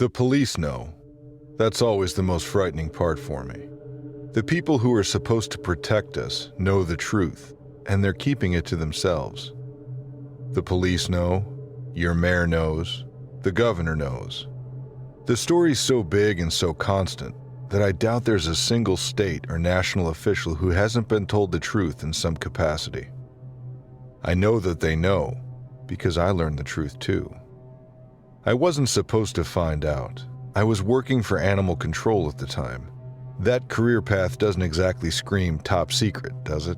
The police know. That's always the most frightening part for me. The people who are supposed to protect us know the truth, and they're keeping it to themselves. The police know, your mayor knows, the governor knows. The story's so big and so constant that I doubt there's a single state or national official who hasn't been told the truth in some capacity. I know that they know, because I learned the truth too. I wasn't supposed to find out. I was working for animal control at the time. That career path doesn't exactly scream top secret, does it?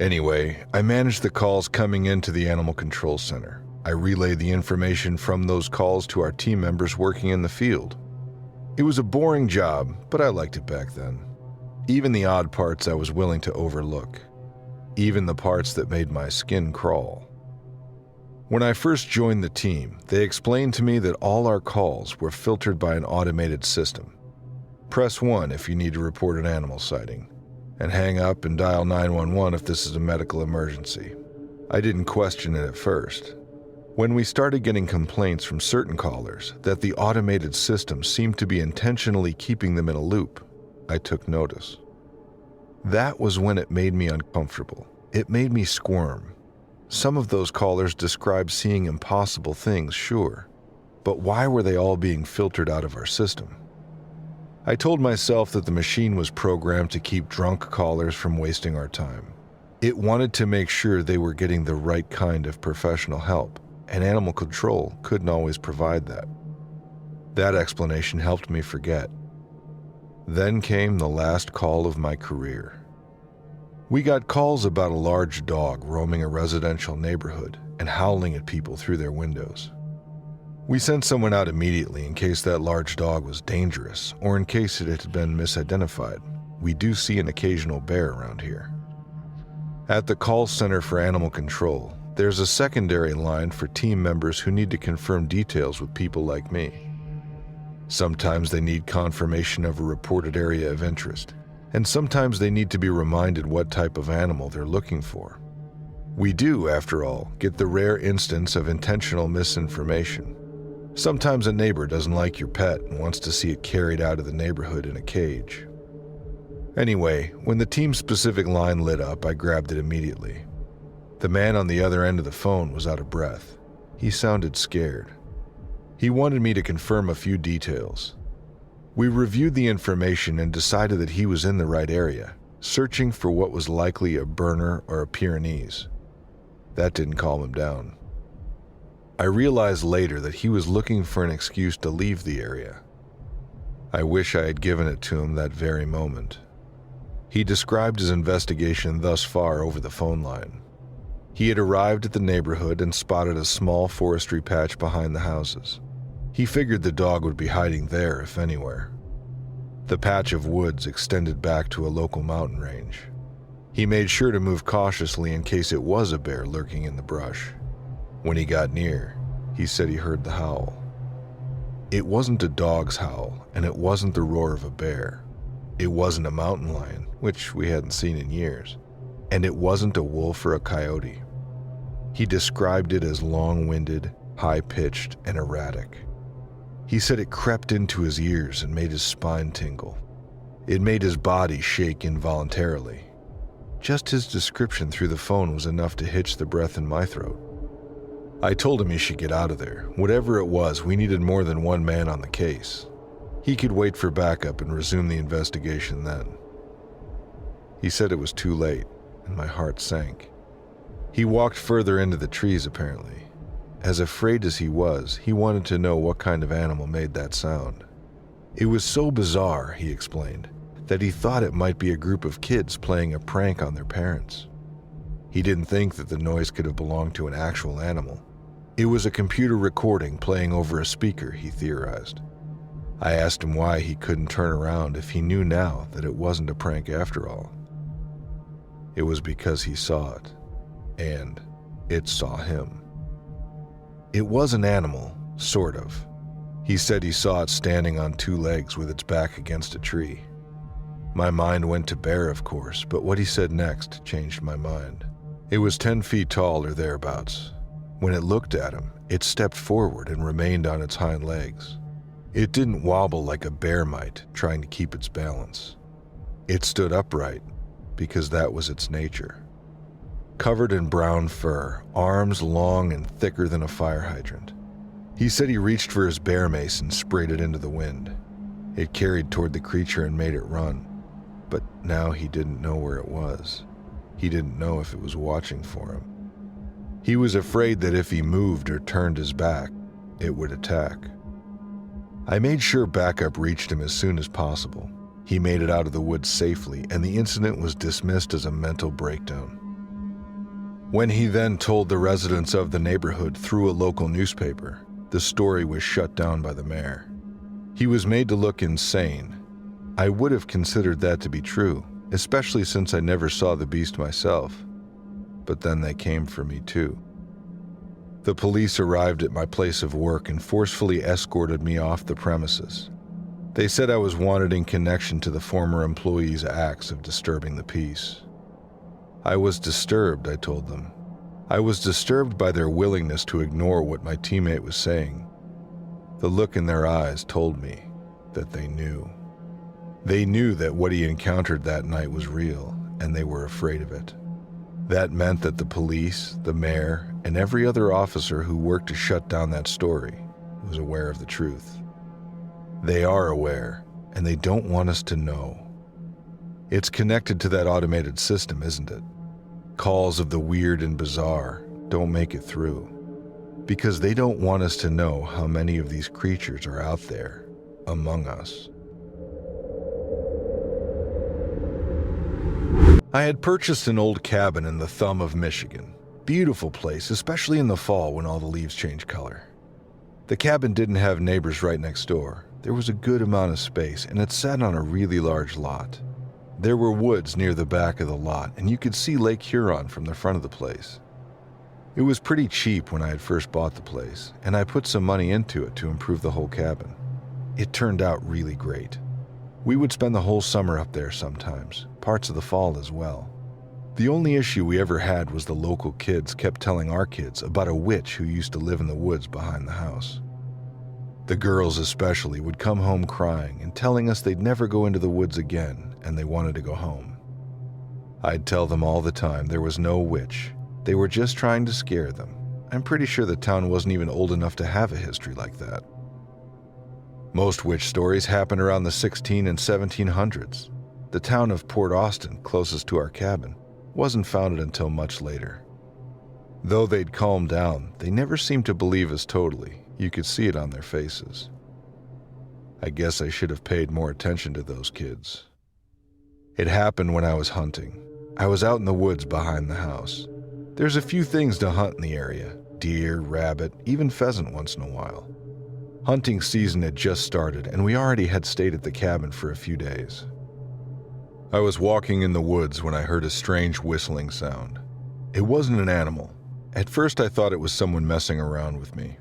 Anyway, I managed the calls coming into the animal control center. I relayed the information from those calls to our team members working in the field. It was a boring job, but I liked it back then. Even the odd parts I was willing to overlook. Even the parts that made my skin crawl. When I first joined the team, they explained to me that all our calls were filtered by an automated system. Press 1 if you need to report an animal sighting, and hang up and dial 911 if this is a medical emergency. I didn't question it at first. When we started getting complaints from certain callers that the automated system seemed to be intentionally keeping them in a loop, I took notice. That was when it made me uncomfortable. It made me squirm. Some of those callers described seeing impossible things, sure, but why were they all being filtered out of our system? I told myself that the machine was programmed to keep drunk callers from wasting our time. It wanted to make sure they were getting the right kind of professional help, and animal control couldn't always provide that. That explanation helped me forget. Then came the last call of my career. We got calls about a large dog roaming a residential neighborhood and howling at people through their windows. We sent someone out immediately in case that large dog was dangerous or in case it had been misidentified. We do see an occasional bear around here. At the call center for animal control, there's a secondary line for team members who need to confirm details with people like me. Sometimes they need confirmation of a reported area of interest, and sometimes they need to be reminded what type of animal they're looking for. We do, after all, get the rare instance of intentional misinformation. Sometimes a neighbor doesn't like your pet and wants to see it carried out of the neighborhood in a cage. Anyway, when the team-specific line lit up, I grabbed it immediately. The man on the other end of the phone was out of breath. He sounded scared. He wanted me to confirm a few details. We reviewed the information and decided that he was in the right area, searching for what was likely a Berner or a Pyrenees. That didn't calm him down. I realized later that he was looking for an excuse to leave the area. I wish I had given it to him that very moment. He described his investigation thus far over the phone line. He had arrived at the neighborhood and spotted a small forestry patch behind the houses. He figured the dog would be hiding there, if anywhere. The patch of woods extended back to a local mountain range. He made sure to move cautiously in case it was a bear lurking in the brush. When he got near, he said he heard the howl. It wasn't a dog's howl, and it wasn't the roar of a bear. It wasn't a mountain lion, which we hadn't seen in years, and it wasn't a wolf or a coyote. He described it as long-winded, high-pitched, and erratic. He said it crept into his ears and made his spine tingle. It made his body shake involuntarily. Just his description through the phone was enough to hitch the breath in my throat. I told him he should get out of there. Whatever it was, we needed more than one man on the case. He could wait for backup and resume the investigation then. He said it was too late, and my heart sank. He walked further into the trees, apparently. As afraid as he was, he wanted to know what kind of animal made that sound. It was so bizarre, he explained, that he thought it might be a group of kids playing a prank on their parents. He didn't think that the noise could have belonged to an actual animal. It was a computer recording playing over a speaker, he theorized. I asked him why he couldn't turn around if he knew now that it wasn't a prank after all. It was because he saw it, and it saw him. It was an animal, sort of. He said he saw it standing on two legs with its back against a tree. My mind went to bear, of course, but what he said next changed my mind. It was 10 feet tall or thereabouts. When it looked at him, it stepped forward and remained on its hind legs. It didn't wobble like a bear might, trying to keep its balance. It stood upright because that was its nature. Covered in brown fur, arms long and thicker than a fire hydrant. He said he reached for his bear mace and sprayed it into the wind. It carried toward the creature and made it run, but now he didn't know where it was. He didn't know if it was watching for him. He was afraid that if he moved or turned his back, it would attack. I made sure backup reached him as soon as possible. He made it out of the woods safely, and the incident was dismissed as a mental breakdown. When he then told the residents of the neighborhood through a local newspaper, the story was shut down by the mayor. He was made to look insane. I would have considered that to be true, especially since I never saw the beast myself. But then they came for me too. The police arrived at my place of work and forcefully escorted me off the premises. They said I was wanted in connection to the former employees' acts of disturbing the peace. I was disturbed, I told them. I was disturbed by their willingness to ignore what my teammate was saying. The look in their eyes told me that they knew. They knew that what he encountered that night was real, and they were afraid of it. That meant that the police, the mayor, and every other officer who worked to shut down that story was aware of the truth. They are aware, and they don't want us to know. It's connected to that automated system, isn't it? Calls of the weird and bizarre don't make it through, because they don't want us to know how many of these creatures are out there among us. I had purchased an old cabin in the thumb of Michigan. Beautiful place, especially in the fall when all the leaves change color. The cabin didn't have neighbors right next door. There was a good amount of space, and it sat on a really large lot. There were woods near the back of the lot, and you could see Lake Huron from the front of the place. It was pretty cheap when I had first bought the place, and I put some money into it to improve the whole cabin. It turned out really great. We would spend the whole summer up there sometimes, parts of the fall as well. The only issue we ever had was the local kids kept telling our kids about a witch who used to live in the woods behind the house. The girls especially would come home crying and telling us they'd never go into the woods again and they wanted to go home. I'd tell them all the time there was no witch. They were just trying to scare them. I'm pretty sure the town wasn't even old enough to have a history like that. Most witch stories happened around the 1600s and 1700s. The town of Port Austin, closest to our cabin, wasn't founded until much later. Though they'd calmed down, they never seemed to believe us totally. You could see it on their faces. I guess I should have paid more attention to those kids. It happened when I was hunting. I was out in the woods behind the house. There's a few things to hunt in the area: deer, rabbit, even pheasant once in a while. Hunting season had just started, and we already had stayed at the cabin for a few days. I was walking in the woods when I heard a strange whistling sound. It wasn't an animal. At first I thought it was someone messing around with me.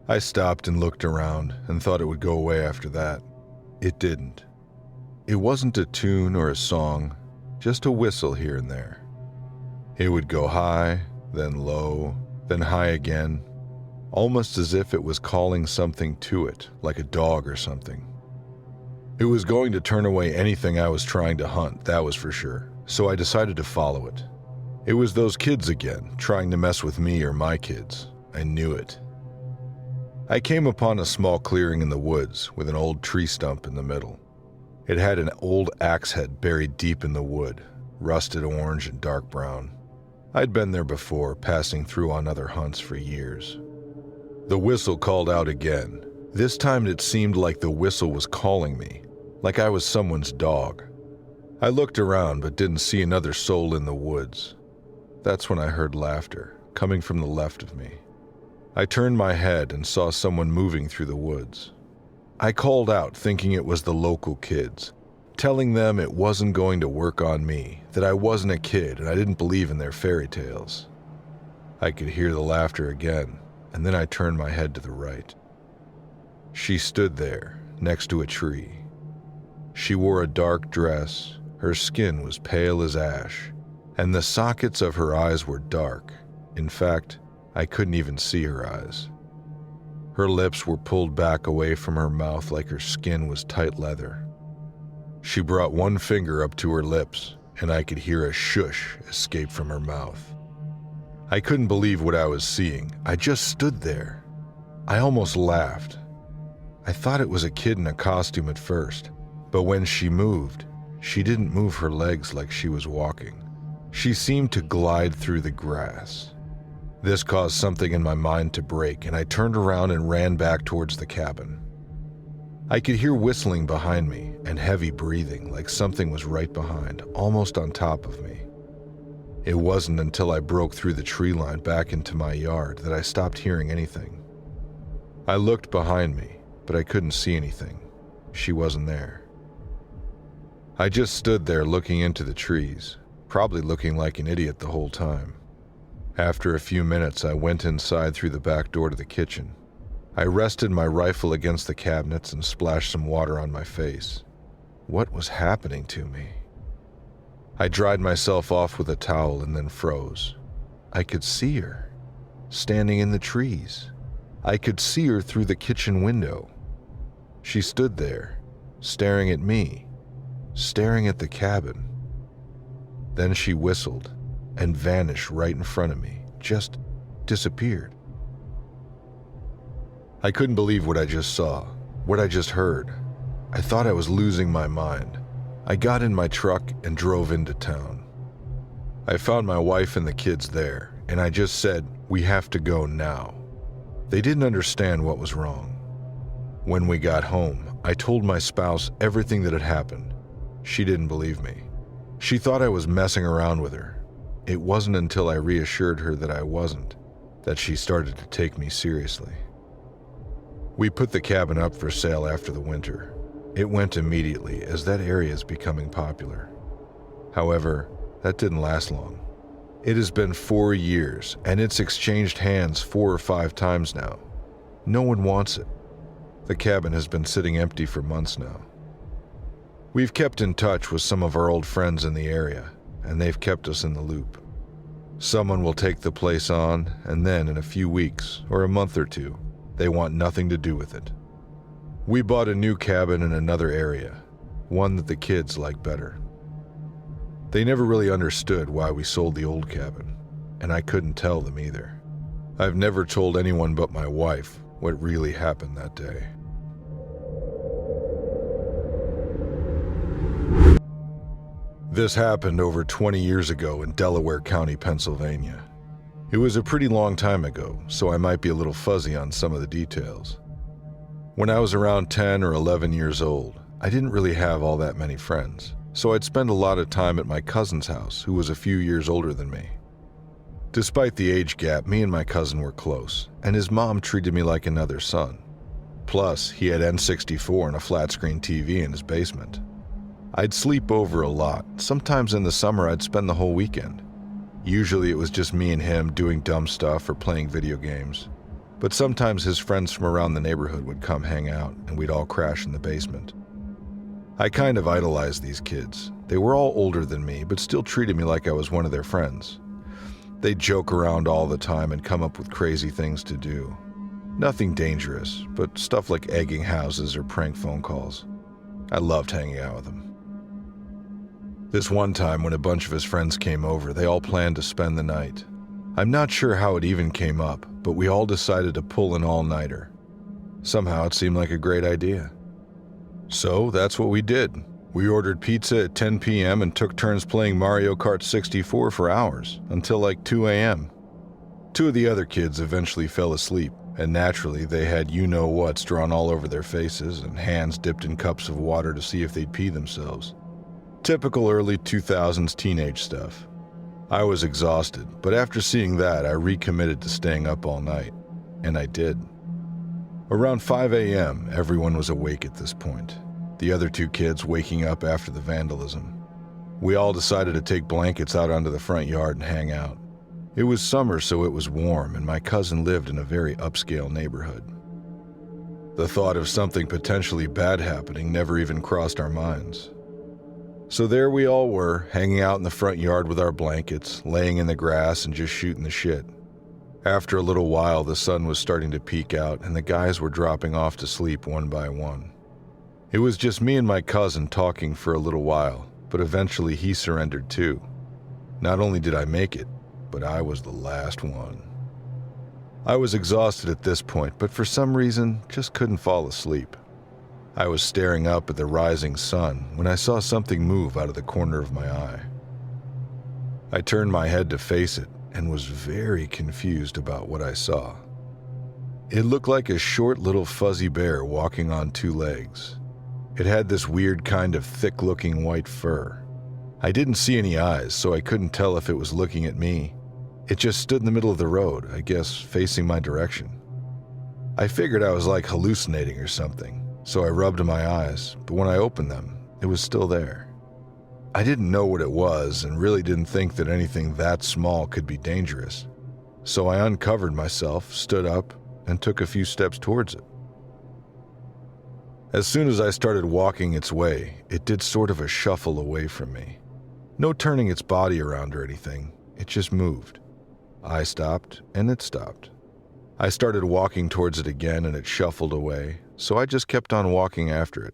I stopped and looked around and thought it would go away after that. It didn't. It wasn't a tune or a song, just a whistle here and there. It would go high, then low, then high again, almost as if it was calling something to it, like a dog or something. It was going to turn away anything I was trying to hunt, that was for sure, so I decided to follow it. It was those kids again, trying to mess with me or my kids. I knew it. I came upon a small clearing in the woods with an old tree stump in the middle. It had an old axe head buried deep in the wood, rusted orange and dark brown. I'd been there before, passing through on other hunts for years. The whistle called out again. This time it seemed like the whistle was calling me, like I was someone's dog. I looked around but didn't see another soul in the woods. That's when I heard laughter, coming from the left of me. I turned my head and saw someone moving through the woods. I called out, thinking it was the local kids, telling them it wasn't going to work on me, that I wasn't a kid and I didn't believe in their fairy tales. I could hear the laughter again, and then I turned my head to the right. She stood there, next to a tree. She wore a dark dress, her skin was pale as ash, and the sockets of her eyes were dark. In fact, I couldn't even see her eyes. Her lips were pulled back away from her mouth like her skin was tight leather. She brought one finger up to her lips, and I could hear a shush escape from her mouth. I couldn't believe what I was seeing. I just stood there. I almost laughed. I thought it was a kid in a costume at first, but when she moved, she didn't move her legs like she was walking. She seemed to glide through the grass. This caused something in my mind to break, and I turned around and ran back towards the cabin. I could hear whistling behind me and heavy breathing like something was right behind, almost on top of me. It wasn't until I broke through the tree line back into my yard that I stopped hearing anything. I looked behind me, but I couldn't see anything. She wasn't there. I just stood there looking into the trees, probably looking like an idiot the whole time. After a few minutes, I went inside through the back door to the kitchen. I rested my rifle against the cabinets and splashed some water on my face. What was happening to me? I dried myself off with a towel and then froze. I could see her, standing in the trees. I could see her through the kitchen window. She stood there, staring at me, staring at the cabin. Then she whistled and vanished right in front of me, just disappeared. I couldn't believe what I just saw, what I just heard. I thought I was losing my mind. I got in my truck and drove into town. I found my wife and the kids there, and I just said, "We have to go now." They didn't understand what was wrong. When we got home, I told my spouse everything that had happened. She didn't believe me. She thought I was messing around with her. It wasn't until I reassured her that I wasn't, that she started to take me seriously. We put the cabin up for sale after the winter. It went immediately, as that area is becoming popular. However, that didn't last long. It has been 4 years, and it's exchanged hands 4 or 5 times now. No one wants it. The cabin has been sitting empty for months now. We've kept in touch with some of our old friends in the area, and they've kept us in the loop. Someone will take the place on, and then in a few weeks, or a month or two, they want nothing to do with it. We bought a new cabin in another area, one that the kids like better. They never really understood why we sold the old cabin, and I couldn't tell them either. I've never told anyone but my wife what really happened that day. This happened over 20 years ago in Delaware County, Pennsylvania. It was a pretty long time ago, so I might be a little fuzzy on some of the details. When I was around 10 or 11 years old, I didn't really have all that many friends, so I'd spend a lot of time at my cousin's house, who was a few years older than me. Despite the age gap, me and my cousin were close, and his mom treated me like another son. Plus, he had N64 and a flat-screen TV in his basement. I'd sleep over a lot. Sometimes in the summer, I'd spend the whole weekend. Usually it was just me and him doing dumb stuff or playing video games. But sometimes his friends from around the neighborhood would come hang out, and we'd all crash in the basement. I kind of idolized these kids. They were all older than me, but still treated me like I was one of their friends. They'd joke around all the time and come up with crazy things to do. Nothing dangerous, but stuff like egging houses or prank phone calls. I loved hanging out with them. This one time when a bunch of his friends came over, they all planned to spend the night. I'm not sure how it even came up, but we all decided to pull an all-nighter. Somehow it seemed like a great idea. So that's what we did. We ordered pizza at 10 p.m. and took turns playing Mario Kart 64 for hours, until like 2 a.m. 2 of the other kids eventually fell asleep, and naturally they had you-know-whats drawn all over their faces and hands dipped in cups of water to see if they'd pee themselves. Typical early 2000s teenage stuff. I was exhausted, but after seeing that, I recommitted to staying up all night. And I did. Around 5 a.m., everyone was awake at this point. The other 2 kids waking up after the vandalism. We all decided to take blankets out onto the front yard and hang out. It was summer, so it was warm, and my cousin lived in a very upscale neighborhood. The thought of something potentially bad happening never even crossed our minds. So there we all were, hanging out in the front yard with our blankets, laying in the grass and just shooting the shit. After a little while, the sun was starting to peek out and the guys were dropping off to sleep one by one. It was just me and my cousin talking for a little while, but eventually he surrendered too. Not only did I make it, but I was the last one. I was exhausted at this point, but for some reason, just couldn't fall asleep. I was staring up at the rising sun when I saw something move out of the corner of my eye. I turned my head to face it and was very confused about what I saw. It looked like a short little fuzzy bear walking on two legs. It had this weird kind of thick-looking white fur. I didn't see any eyes, so I couldn't tell if it was looking at me. It just stood in the middle of the road, I guess facing my direction. I figured I was like hallucinating or something, so I rubbed my eyes, but when I opened them, it was still there. I didn't know what it was and really didn't think that anything that small could be dangerous. So I uncovered myself, stood up, and took a few steps towards it. As soon as I started walking its way, it did sort of a shuffle away from me. No turning its body around or anything, it just moved. I stopped, and it stopped. I started walking towards it again and it shuffled away, so I just kept on walking after it.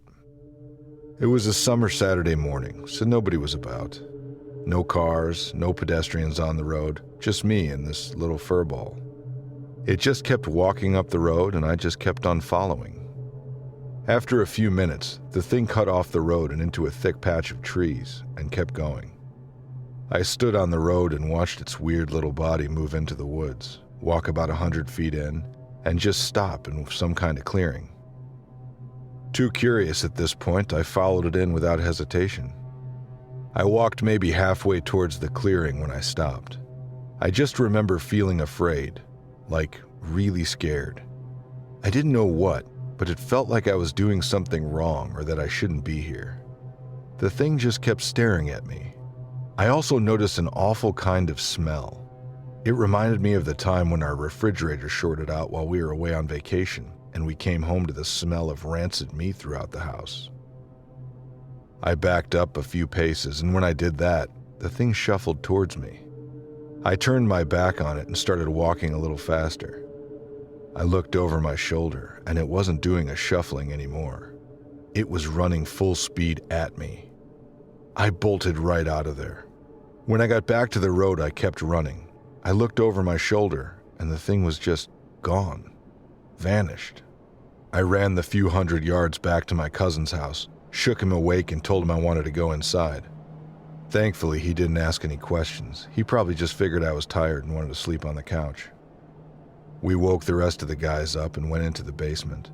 It was a summer Saturday morning, so nobody was about. No cars, no pedestrians on the road, just me and this little furball. It just kept walking up the road and I just kept on following. After a few minutes, the thing cut off the road and into a thick patch of trees and kept going. I stood on the road and watched its weird little body move into the woods, walk about 100 feet in, and just stop in some kind of clearing. Too curious at this point, I followed it in without hesitation. I walked maybe halfway towards the clearing when I stopped. I just remember feeling afraid, like really scared. I didn't know what, but it felt like I was doing something wrong or that I shouldn't be here. The thing just kept staring at me. I also noticed an awful kind of smell. It reminded me of the time when our refrigerator shorted out while we were away on vacation, and we came home to the smell of rancid meat throughout the house. I backed up a few paces, and when I did that, the thing shuffled towards me. I turned my back on it and started walking a little faster. I looked over my shoulder, and it wasn't doing a shuffling anymore. It was running full speed at me. I bolted right out of there. When I got back to the road, I kept running. I looked over my shoulder, and the thing was just gone. Vanished. I ran the few hundred yards back to my cousin's house, shook him awake and told him I wanted to go inside. Thankfully, he didn't ask any questions. He probably just figured I was tired and wanted to sleep on the couch. We woke the rest of the guys up and went into the basement.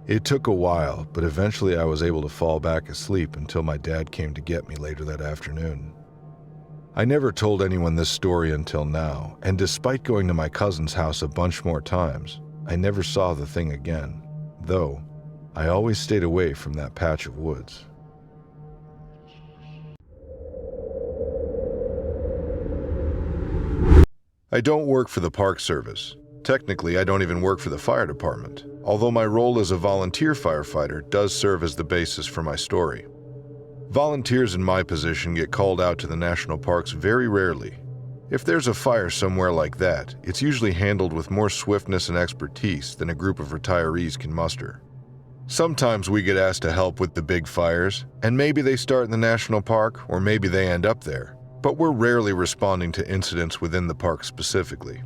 It took a while, but eventually I was able to fall back asleep until my dad came to get me later that afternoon. I never told anyone this story until now, and despite going to my cousin's house a bunch more times, I never saw the thing again, though I always stayed away from that patch of woods. I don't work for the Park Service. Technically, I don't even work for the fire department, although my role as a volunteer firefighter does serve as the basis for my story. Volunteers in my position get called out to the national parks very rarely. If there's a fire somewhere like that, it's usually handled with more swiftness and expertise than a group of retirees can muster. Sometimes we get asked to help with the big fires, and maybe they start in the national park, or maybe they end up there, but we're rarely responding to incidents within the park specifically.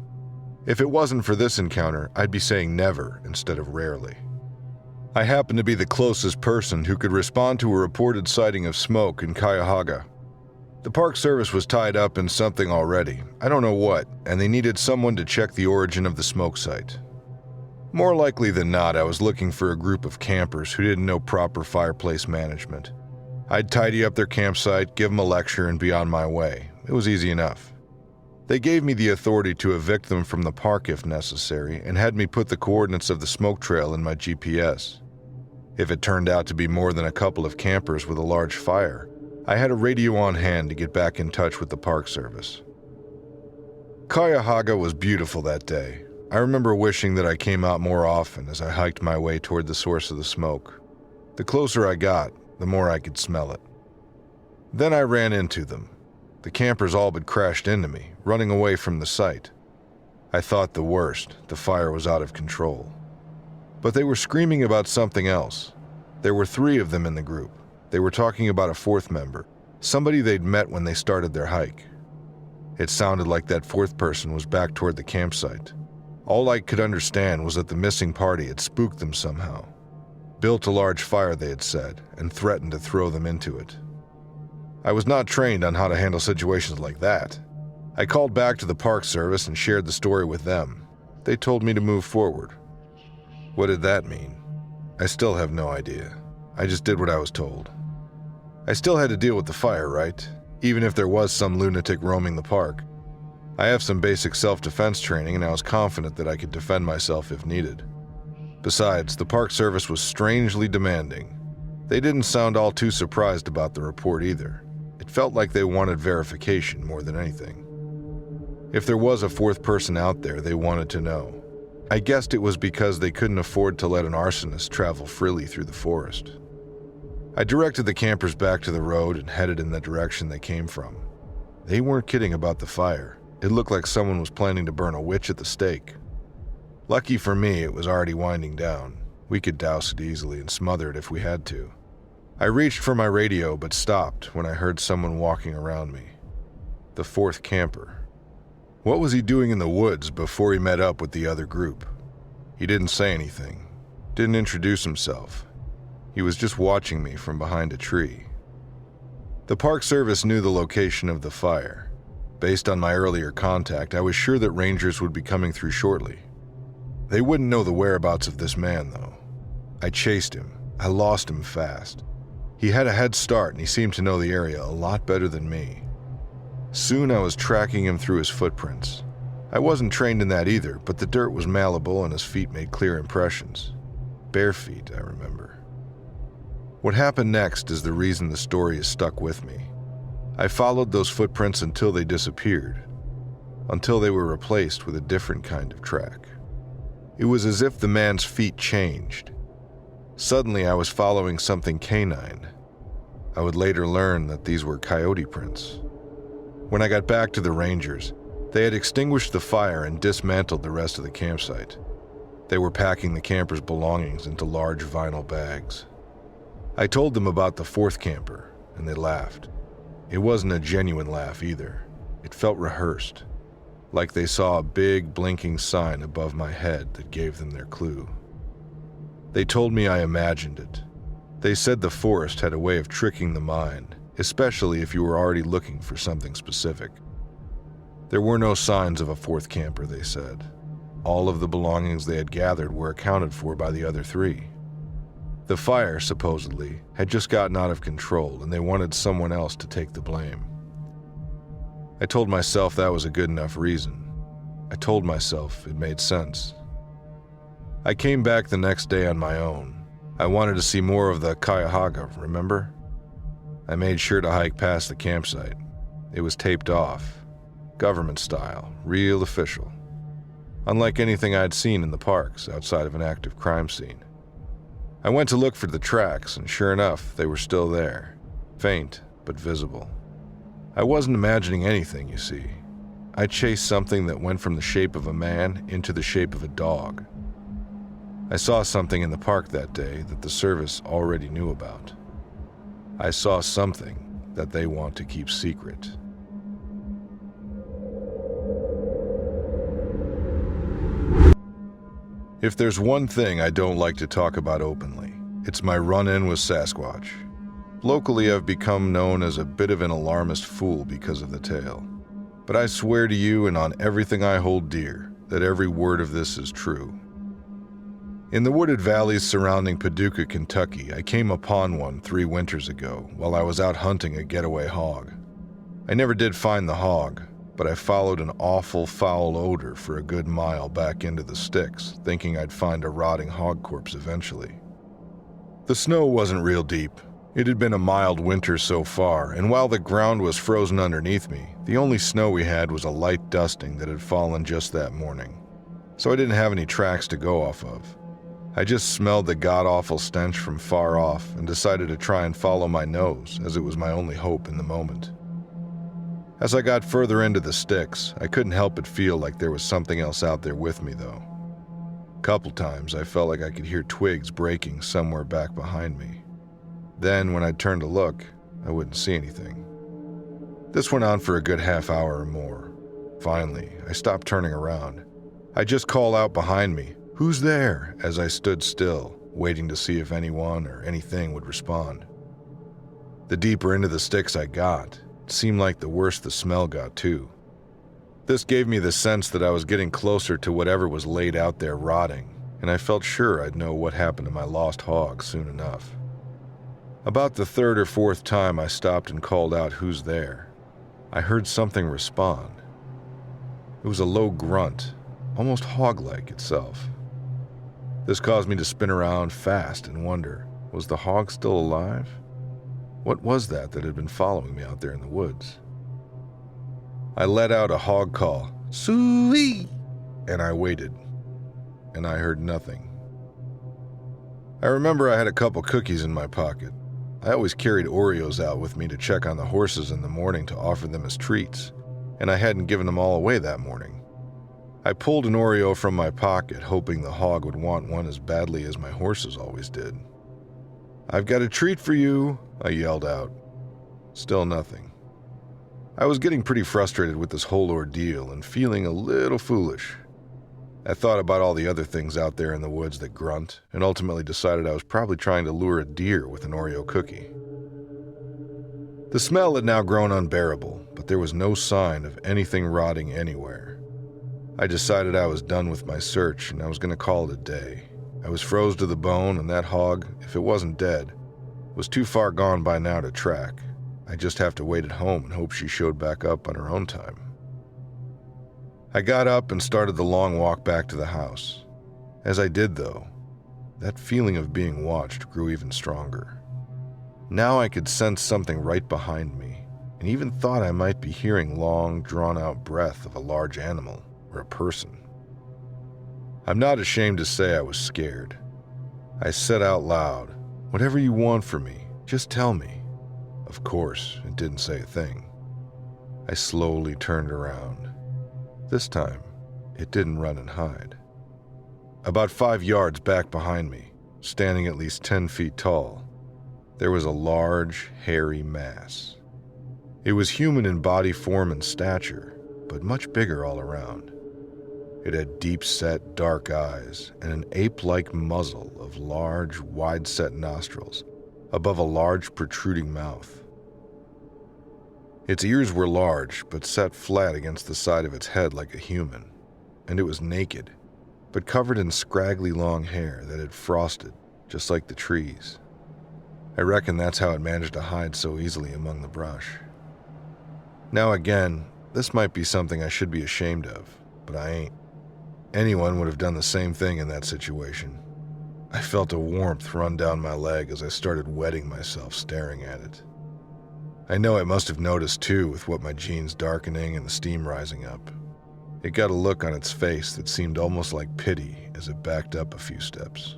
If it wasn't for this encounter, I'd be saying never instead of rarely. I happen to be the closest person who could respond to a reported sighting of smoke in Cuyahoga. The Park Service was tied up in something already, I don't know what, and they needed someone to check the origin of the smoke site. More likely than not, I was looking for a group of campers who didn't know proper fireplace management. I'd tidy up their campsite, give them a lecture, and be on my way. It was easy enough. They gave me the authority to evict them from the park if necessary, and had me put the coordinates of the smoke trail in my GPS. If it turned out to be more than a couple of campers with a large fire, I had a radio on hand to get back in touch with the Park Service. Cuyahoga was beautiful that day. I remember wishing that I came out more often as I hiked my way toward the source of the smoke. The closer I got, the more I could smell it. Then I ran into them. The campers all but crashed into me, running away from the site. I thought the worst, the fire was out of control. But they were screaming about something else. There were 3 of them in the group. They were talking about a 4th member, somebody they'd met when they started their hike. It sounded like that 4th person was back toward the campsite. All I could understand was that the missing party had spooked them somehow. Built a large fire, they had said, and threatened to throw them into it. I was not trained on how to handle situations like that. I called back to the Park Service and shared the story with them. They told me to move forward. What did that mean? I still have no idea. I just did what I was told. I still had to deal with the fire, right? Even if there was some lunatic roaming the park. I have some basic self-defense training, and I was confident that I could defend myself if needed. Besides, the Park Service was strangely demanding. They didn't sound all too surprised about the report either. It felt like they wanted verification more than anything. If there was a 4th person out there, they wanted to know. I guessed it was because they couldn't afford to let an arsonist travel freely through the forest. I directed the campers back to the road and headed in the direction they came from. They weren't kidding about the fire. It looked like someone was planning to burn a witch at the stake. Lucky for me, it was already winding down. We could douse it easily and smother it if we had to. I reached for my radio but stopped when I heard someone walking around me. The 4th camper. What was he doing in the woods before he met up with the other group? He didn't say anything, didn't introduce himself. He was just watching me from behind a tree. The Park Service knew the location of the fire. Based on my earlier contact, I was sure that rangers would be coming through shortly. They wouldn't know the whereabouts of this man, though. I chased him. I lost him fast. He had a head start and he seemed to know the area a lot better than me. Soon I was tracking him through his footprints. I wasn't trained in that either, but the dirt was malleable and his feet made clear impressions. Bare feet, I remember. What happened next is the reason the story is stuck with me. I followed those footprints until they disappeared, until they were replaced with a different kind of track. It was as if the man's feet changed. Suddenly I was following something canine. I would later learn that these were coyote prints. When I got back to the rangers, they had extinguished the fire and dismantled the rest of the campsite. They were packing the campers' belongings into large vinyl bags. I told them about the 4th camper, and they laughed. It wasn't a genuine laugh either. It felt rehearsed, like they saw a big blinking sign above my head that gave them their clue. They told me I imagined it. They said the forest had a way of tricking the mind, especially if you were already looking for something specific. There were no signs of a 4th camper, they said. All of the belongings they had gathered were accounted for by the other 3. The fire, supposedly, had just gotten out of control and they wanted someone else to take the blame. I told myself that was a good enough reason. I told myself it made sense. I came back the next day on my own. I wanted to see more of the Cuyahoga, remember? I made sure to hike past the campsite. It was taped off, government style, real official. Unlike anything I'd seen in the parks outside of an active crime scene. I went to look for the tracks, and sure enough, they were still there, faint but visible. I wasn't imagining anything, you see. I chased something that went from the shape of a man into the shape of a dog. I saw something in the park that day that the service already knew about. I saw something that they want to keep secret. If there's one thing I don't like to talk about openly, it's my run-in with Sasquatch. Locally, I've become known as a bit of an alarmist fool because of the tale. But I swear to you and on everything I hold dear that every word of this is true. In the wooded valleys surrounding Paducah, Kentucky, I came upon one 3 winters ago while I was out hunting a getaway hog. I never did find the hog, but I followed an awful foul odor for a good mile back into the sticks, thinking I'd find a rotting hog corpse eventually. The snow wasn't real deep. It had been a mild winter so far, and while the ground was frozen underneath me, the only snow we had was a light dusting that had fallen just that morning. So I didn't have any tracks to go off of. I just smelled the god-awful stench from far off and decided to try and follow my nose, as it was my only hope in the moment. As I got further into the sticks, I couldn't help but feel like there was something else out there with me, though. A couple times, I felt like I could hear twigs breaking somewhere back behind me. Then, when I'd turn to look, I wouldn't see anything. This went on for a good half hour or more. Finally, I stopped turning around. I just called out behind me, "Who's there?" as I stood still, waiting to see if anyone or anything would respond. The deeper into the sticks I got, it seemed like the worse the smell got too. This gave me the sense that I was getting closer to whatever was laid out there rotting, and I felt sure I'd know what happened to my lost hog soon enough. About the third or fourth time I stopped and called out, "Who's there?" I heard something respond. It was a low grunt, almost hog-like itself. This caused me to spin around fast and wonder, was the hog still alive? What was that had been following me out there in the woods? I let out a hog call, "Suey!" and I waited, and I heard nothing. I remember I had a couple cookies in my pocket. I always carried Oreos out with me to check on the horses in the morning to offer them as treats, and I hadn't given them all away that morning. I pulled an Oreo from my pocket, hoping the hog would want one as badly as my horses always did. "I've got a treat for you," I yelled out. Still nothing. I was getting pretty frustrated with this whole ordeal and feeling a little foolish. I thought about all the other things out there in the woods that grunt, and ultimately decided I was probably trying to lure a deer with an Oreo cookie. The smell had now grown unbearable, but there was no sign of anything rotting anywhere. I decided I was done with my search and I was going to call it a day. I was froze to the bone, and that hog, if it wasn't dead, was too far gone by now to track. I'd just have to wait at home and hope she showed back up on her own time. I got up and started the long walk back to the house. As I did, though, that feeling of being watched grew even stronger. Now I could sense something right behind me, and even thought I might be hearing long, drawn-out breath of a large animal or a person. I'm not ashamed to say I was scared. I said out loud, "Whatever you want from me, just tell me." Of course, it didn't say a thing. I slowly turned around. This time, it didn't run and hide. About 5 yards back behind me, standing at least 10 feet tall, there was a large, hairy mass. It was human in body form and stature, but much bigger all around. It had deep-set, dark eyes and an ape-like muzzle of large, wide-set nostrils above a large, protruding mouth. Its ears were large, but set flat against the side of its head like a human, and it was naked, but covered in scraggly long hair that had frosted, just like the trees. I reckon that's how it managed to hide so easily among the brush. Now again, this might be something I should be ashamed of, but I ain't. Anyone would have done the same thing in that situation. I felt a warmth run down my leg as I started wetting myself staring at it. I know it must have noticed too, with what my jeans darkening and the steam rising up. It got a look on its face that seemed almost like pity as it backed up a few steps.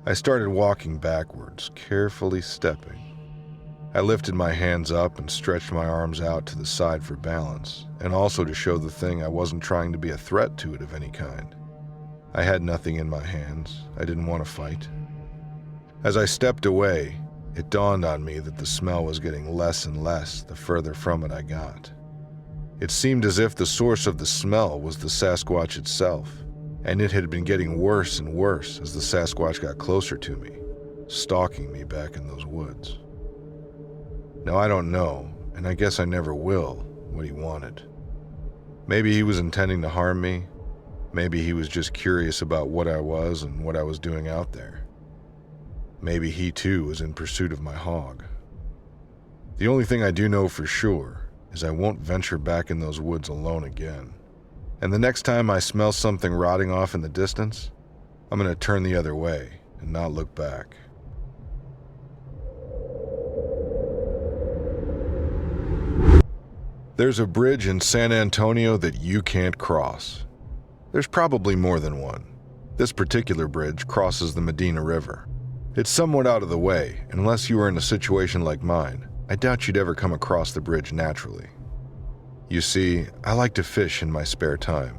I started walking backwards, carefully stepping. I lifted my hands up and stretched my arms out to the side for balance, and also to show the thing I wasn't trying to be a threat to it of any kind. I had nothing in my hands. I didn't want to fight. As I stepped away, it dawned on me that the smell was getting less and less the further from it I got. It seemed as if the source of the smell was the Sasquatch itself, and it had been getting worse and worse as the Sasquatch got closer to me, stalking me back in those woods. Now I don't know, and I guess I never will, what he wanted. Maybe he was intending to harm me. Maybe he was just curious about what I was and what I was doing out there. Maybe he too was in pursuit of my hog. The only thing I do know for sure is I won't venture back in those woods alone again. And the next time I smell something rotting off in the distance, I'm going to turn the other way and not look back. There's a bridge in San Antonio that you can't cross. There's probably more than one. This particular bridge crosses the Medina River. It's somewhat out of the way, and unless you were in a situation like mine, I doubt you'd ever come across the bridge naturally. You see, I like to fish in my spare time.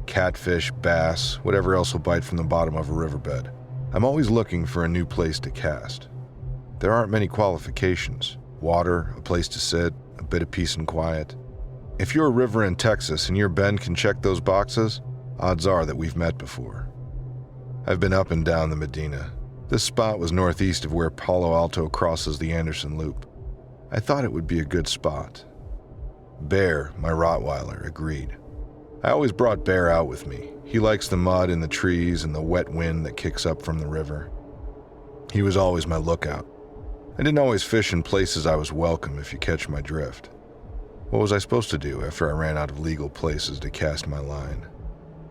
Catfish, bass, whatever else will bite from the bottom of a riverbed. I'm always looking for a new place to cast. There aren't many qualifications. Water, a place to sit, a bit of peace and quiet. If you're a river in Texas and your bend can check those boxes, odds are that we've met before. I've been up and down the Medina. This spot was northeast of where Palo Alto crosses the Anderson Loop. I thought it would be a good spot. Bear, my Rottweiler, agreed. I always brought Bear out with me. He likes the mud and the trees and the wet wind that kicks up from the river. He was always my lookout. I didn't always fish in places I was welcome, if you catch my drift. What was I supposed to do after I ran out of legal places to cast my line?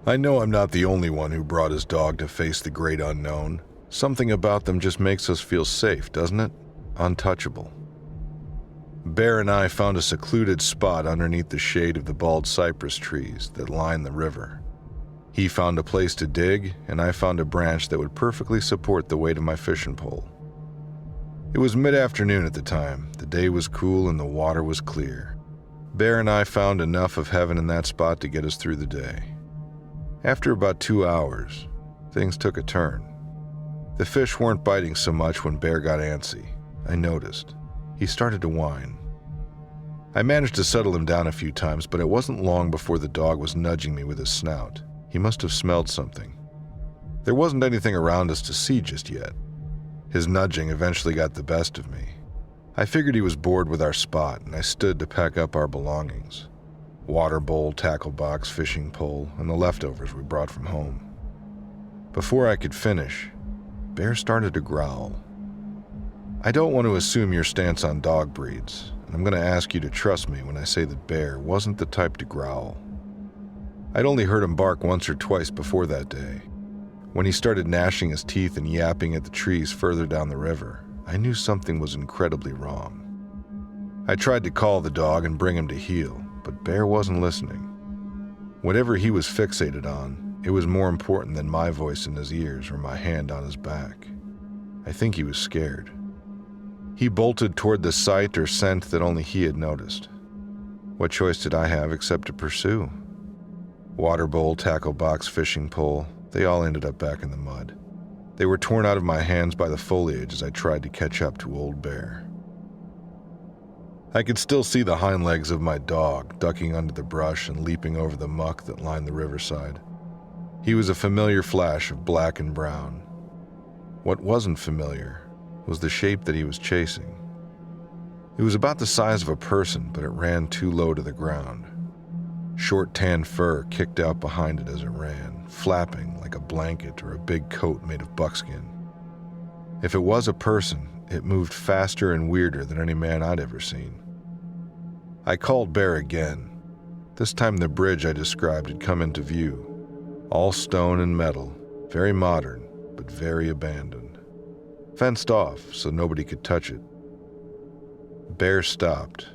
I know I'm not the only one who brought his dog to face the great unknown. Something about them just makes us feel safe, doesn't it? Untouchable. Bear and I found a secluded spot underneath the shade of the bald cypress trees that line the river. He found a place to dig, and I found a branch that would perfectly support the weight of my fishing pole. It was mid-afternoon at the time. The day was cool and the water was clear. Bear and I found enough of heaven in that spot to get us through the day. After about 2 hours, things took a turn. The fish weren't biting so much when Bear got antsy. I noticed. He started to whine. I managed to settle him down a few times, but it wasn't long before the dog was nudging me with his snout. He must have smelled something. There wasn't anything around us to see just yet. His nudging eventually got the best of me. I figured he was bored with our spot, and I stood to pack up our belongings. Water bowl, tackle box, fishing pole, and the leftovers we brought from home. Before I could finish, Bear started to growl. I don't want to assume your stance on dog breeds, and I'm going to ask you to trust me when I say that Bear wasn't the type to growl. I'd only heard him bark once or twice before that day. When he started gnashing his teeth and yapping at the trees further down the river, I knew something was incredibly wrong. I tried to call the dog and bring him to heel, but Bear wasn't listening. Whatever he was fixated on, it was more important than my voice in his ears or my hand on his back. I think he was scared. He bolted toward the sight or scent that only he had noticed. What choice did I have except to pursue? Water bowl, tackle box, fishing pole, they all ended up back in the mud. They were torn out of my hands by the foliage as I tried to catch up to old Bear. I could still see the hind legs of my dog ducking under the brush and leaping over the muck that lined the riverside. He was a familiar flash of black and brown. What wasn't familiar was the shape that he was chasing. It was about the size of a person, but it ran too low to the ground. Short tan fur kicked out behind it as it ran, flapping like a blanket or a big coat made of buckskin. If it was a person, it moved faster and weirder than any man I'd ever seen. I called Bear again. This time the bridge I described had come into view. All stone and metal, very modern, but very abandoned. Fenced off so nobody could touch it. Bear stopped.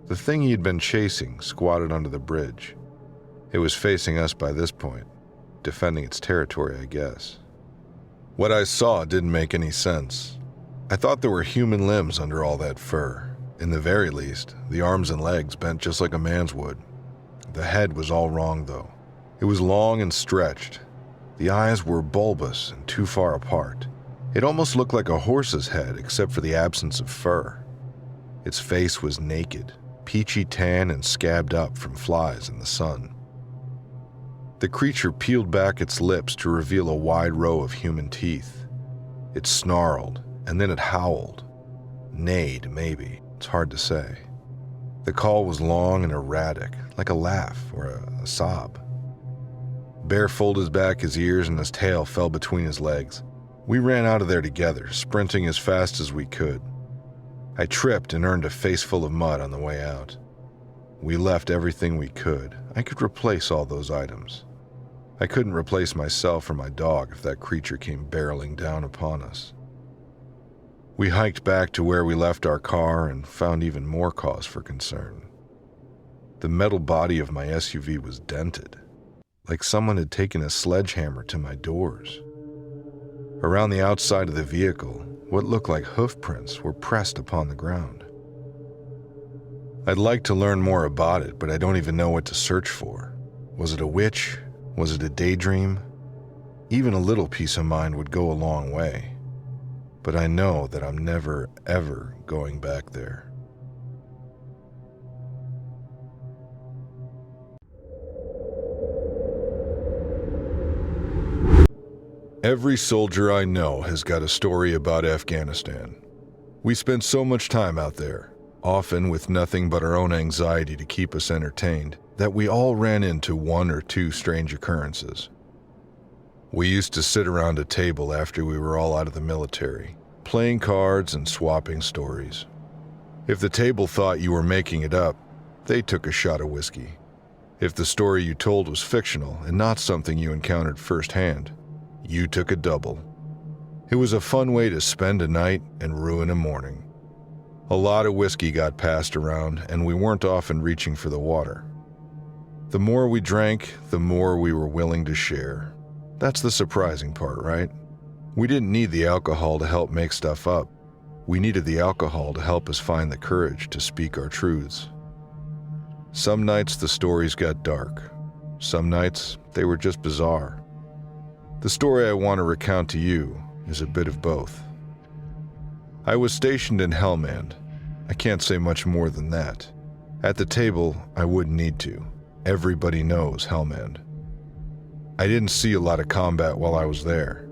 The thing he had been chasing squatted under the bridge. It was facing us by this point, defending its territory, I guess. What I saw didn't make any sense. I thought there were human limbs under all that fur. In the very least, the arms and legs bent just like a man's would. The head was all wrong, though. It was long and stretched. The eyes were bulbous and too far apart. It almost looked like a horse's head, except for the absence of fur. Its face was naked, peachy tan and scabbed up from flies in the sun. The creature peeled back its lips to reveal a wide row of human teeth. It snarled, and then it howled. Neighed, maybe. It's hard to say. The call was long and erratic, like a laugh or a sob. Bear folded back his ears and his tail fell between his legs. We ran out of there together, sprinting as fast as we could. I tripped and earned a face full of mud on the way out. We left everything we could. I could replace all those items. I couldn't replace myself or my dog if that creature came barreling down upon us. We hiked back to where we left our car and found even more cause for concern. The metal body of my SUV was dented, like someone had taken a sledgehammer to my doors. Around the outside of the vehicle, what looked like hoof prints were pressed upon the ground. I'd like to learn more about it, but I don't even know what to search for. Was it a witch? Was it a daydream? Even a little peace of mind would go a long way. But I know that I'm never, ever going back there. Every soldier I know has got a story about Afghanistan. We spent so much time out there, often with nothing but our own anxiety to keep us entertained, that we all ran into one or two strange occurrences. We used to sit around a table after we were all out of the military, playing cards and swapping stories. If the table thought you were making it up, they took a shot of whiskey. If the story you told was fictional and not something you encountered firsthand, you took a double. It was a fun way to spend a night and ruin a morning. A lot of whiskey got passed around, and we weren't often reaching for the water. The more we drank, the more we were willing to share. That's the surprising part, right? We didn't need the alcohol to help make stuff up. We needed the alcohol to help us find the courage to speak our truths. Some nights the stories got dark. Some nights they were just bizarre. The story I want to recount to you is a bit of both. I was stationed in Helmand. I can't say much more than that. At the table, I wouldn't need to. Everybody knows Helmand. I didn't see a lot of combat while I was there.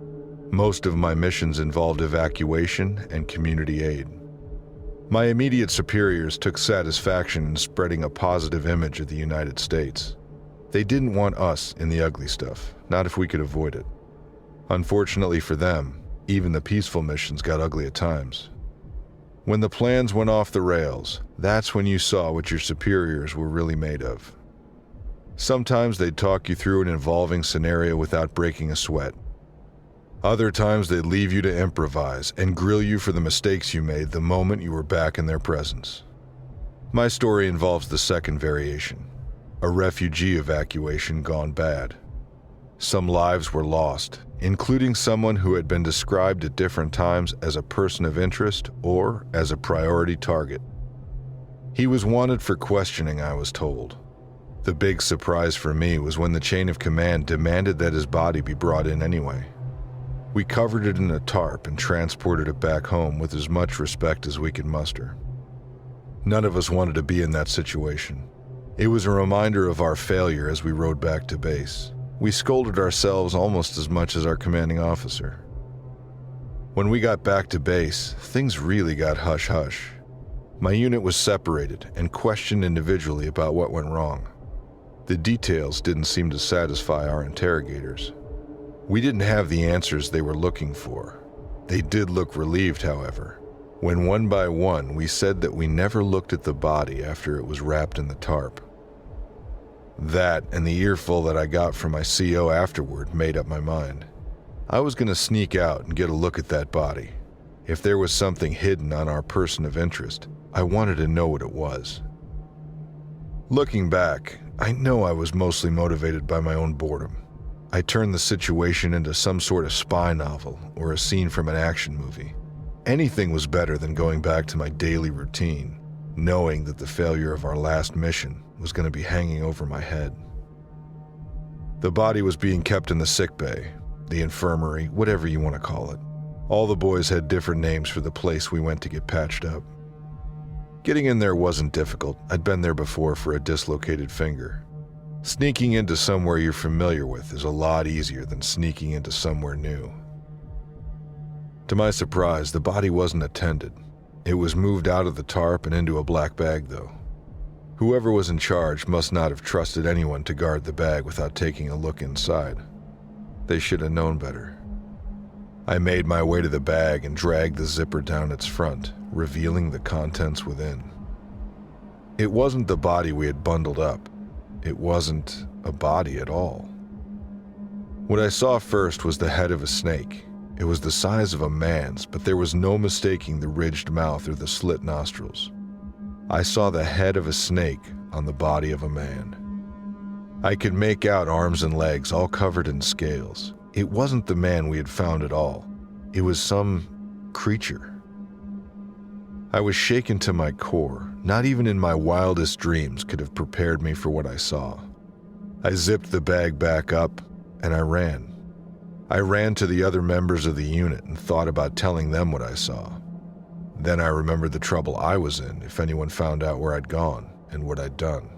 Most of my missions involved evacuation and community aid. My immediate superiors took satisfaction in spreading a positive image of the United States. They didn't want us in the ugly stuff, not if we could avoid it. Unfortunately for them, even the peaceful missions got ugly at times. When the plans went off the rails, that's when you saw what your superiors were really made of. Sometimes they'd talk you through an involving scenario without breaking a sweat. Other times they'd leave you to improvise and grill you for the mistakes you made the moment you were back in their presence. My story involves the second variation, a refugee evacuation gone bad. Some lives were lost, including someone who had been described at different times as a person of interest or as a priority target. He was wanted for questioning, I was told. The big surprise for me was when the chain of command demanded that his body be brought in anyway. We covered it in a tarp and transported it back home with as much respect as we could muster. None of us wanted to be in that situation. It was a reminder of our failure as we rode back to base. We scolded ourselves almost as much as our commanding officer. When we got back to base, things really got hush-hush. My unit was separated and questioned individually about what went wrong. The details didn't seem to satisfy our interrogators. We didn't have the answers they were looking for. They did look relieved, however, when one by one we said that we never looked at the body after it was wrapped in the tarp. That and the earful that I got from my CO afterward made up my mind. I was going to sneak out and get a look at that body. If there was something hidden on our person of interest, I wanted to know what it was. Looking back, I know I was mostly motivated by my own boredom. I turned the situation into some sort of spy novel or a scene from an action movie. Anything was better than going back to my daily routine, knowing that the failure of our last mission was going to be hanging over my head. The body was being kept in the sick bay, the infirmary, whatever you want to call it. All the boys had different names for the place we went to get patched up. Getting in there wasn't difficult. I'd been there before for a dislocated finger. Sneaking into somewhere you're familiar with is a lot easier than sneaking into somewhere new. To my surprise, the body wasn't attended. It was moved out of the tarp and into a black bag, though. Whoever was in charge must not have trusted anyone to guard the bag without taking a look inside. They should have known better. I made my way to the bag and dragged the zipper down its front, revealing the contents within. It wasn't the body we had bundled up. It wasn't a body at all. What I saw first was the head of a snake. It was the size of a man's, but there was no mistaking the ridged mouth or the slit nostrils. I saw the head of a snake on the body of a man. I could make out arms and legs all covered in scales. It wasn't the man we had found at all. It was some creature. I was shaken to my core. Not even in my wildest dreams could have prepared me for what I saw. I zipped the bag back up, and I ran. I ran to the other members of the unit and thought about telling them what I saw. Then I remembered the trouble I was in if anyone found out where I'd gone and what I'd done.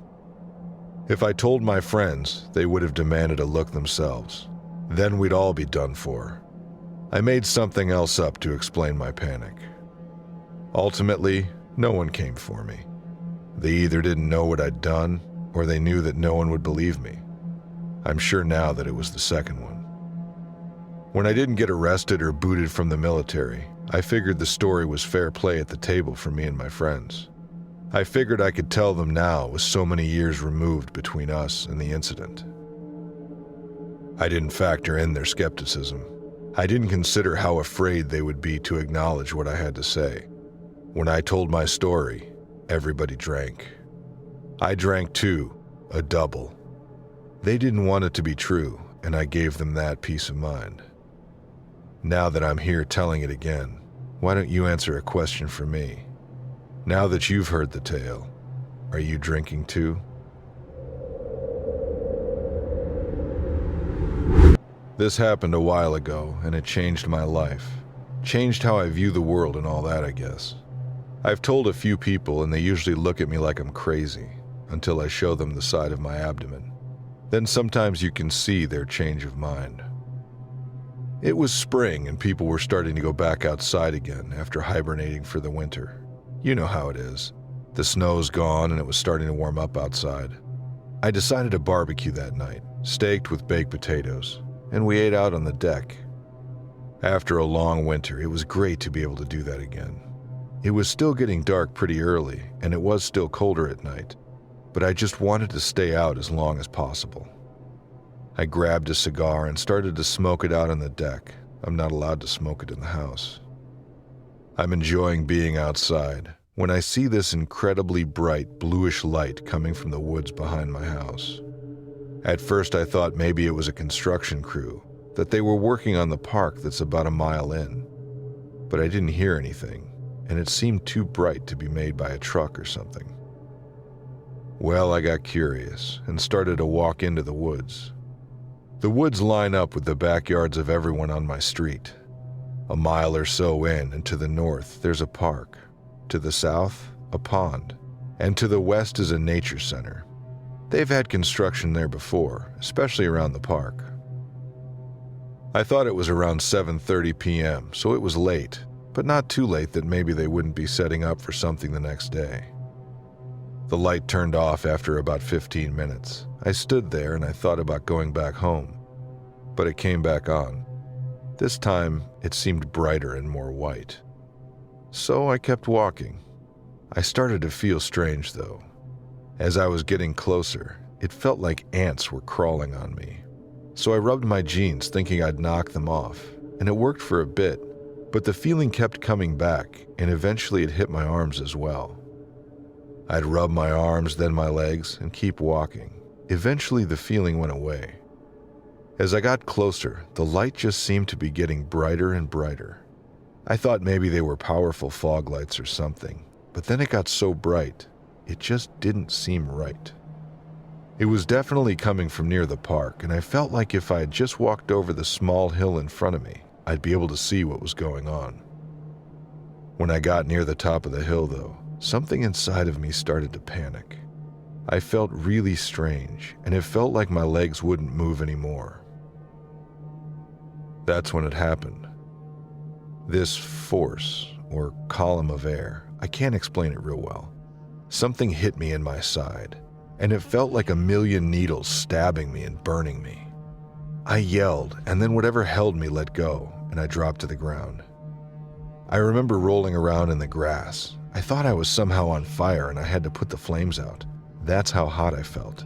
If I told my friends, they would have demanded a look themselves. Then we'd all be done for. I made something else up to explain my panic. Ultimately, no one came for me. They either didn't know what I'd done, or they knew that no one would believe me. I'm sure now that it was the second one. When I didn't get arrested or booted from the military, I figured the story was fair play at the table for me and my friends. I figured I could tell them now with so many years removed between us and the incident. I didn't factor in their skepticism. I didn't consider how afraid they would be to acknowledge what I had to say. When I told my story, everybody drank. I drank too, a double. They didn't want it to be true, and I gave them that peace of mind. Now that I'm here telling it again, why don't you answer a question for me? Now that you've heard the tale, are you drinking too? This happened a while ago, and it changed my life. Changed how I view the world and all that, I guess. I've told a few people, and they usually look at me like I'm crazy, until I show them the side of my abdomen. Then sometimes you can see their change of mind. It was spring, and people were starting to go back outside again after hibernating for the winter. You know how it is. The snow's gone, and it was starting to warm up outside. I decided to barbecue that night, steaked with baked potatoes, and we ate out on the deck. After a long winter, it was great to be able to do that again. It was still getting dark pretty early, and it was still colder at night, but I just wanted to stay out as long as possible. I grabbed a cigar and started to smoke it out on the deck. I'm not allowed to smoke it in the house. I'm enjoying being outside when I see this incredibly bright bluish light coming from the woods behind my house. At first I thought maybe it was a construction crew, that they were working on the park that's about a mile in. But I didn't hear anything, and it seemed too bright to be made by a truck or something. Well, I got curious and started to walk into the woods. The woods line up with the backyards of everyone on my street. A mile or so in, and to the north, there's a park. To the south, a pond. And to the west is a nature center. They've had construction there before, especially around the park. I thought it was around 7:30 p.m., so it was late, but not too late that maybe they wouldn't be setting up for something the next day. The light turned off after about 15 minutes. I stood there and I thought about going back home, but it came back on. This time, it seemed brighter and more white. So I kept walking. I started to feel strange, though. As I was getting closer, it felt like ants were crawling on me. So I rubbed my jeans thinking I'd knock them off, and it worked for a bit, but the feeling kept coming back, and eventually it hit my arms as well. I'd rub my arms, then my legs, and keep walking. Eventually the feeling went away. As I got closer, the light just seemed to be getting brighter and brighter. I thought maybe they were powerful fog lights or something, but then it got so bright, it just didn't seem right. It was definitely coming from near the park, and I felt like if I had just walked over the small hill in front of me, I'd be able to see what was going on. When I got near the top of the hill, though, something inside of me started to panic. I felt really strange, and it felt like my legs wouldn't move anymore. That's when it happened. This force, or column of air, I can't explain it real well. Something hit me in my side, and it felt like a million needles stabbing me and burning me. I yelled, and then whatever held me let go, and I dropped to the ground. I remember rolling around in the grass. I thought I was somehow on fire and I had to put the flames out. That's how hot I felt.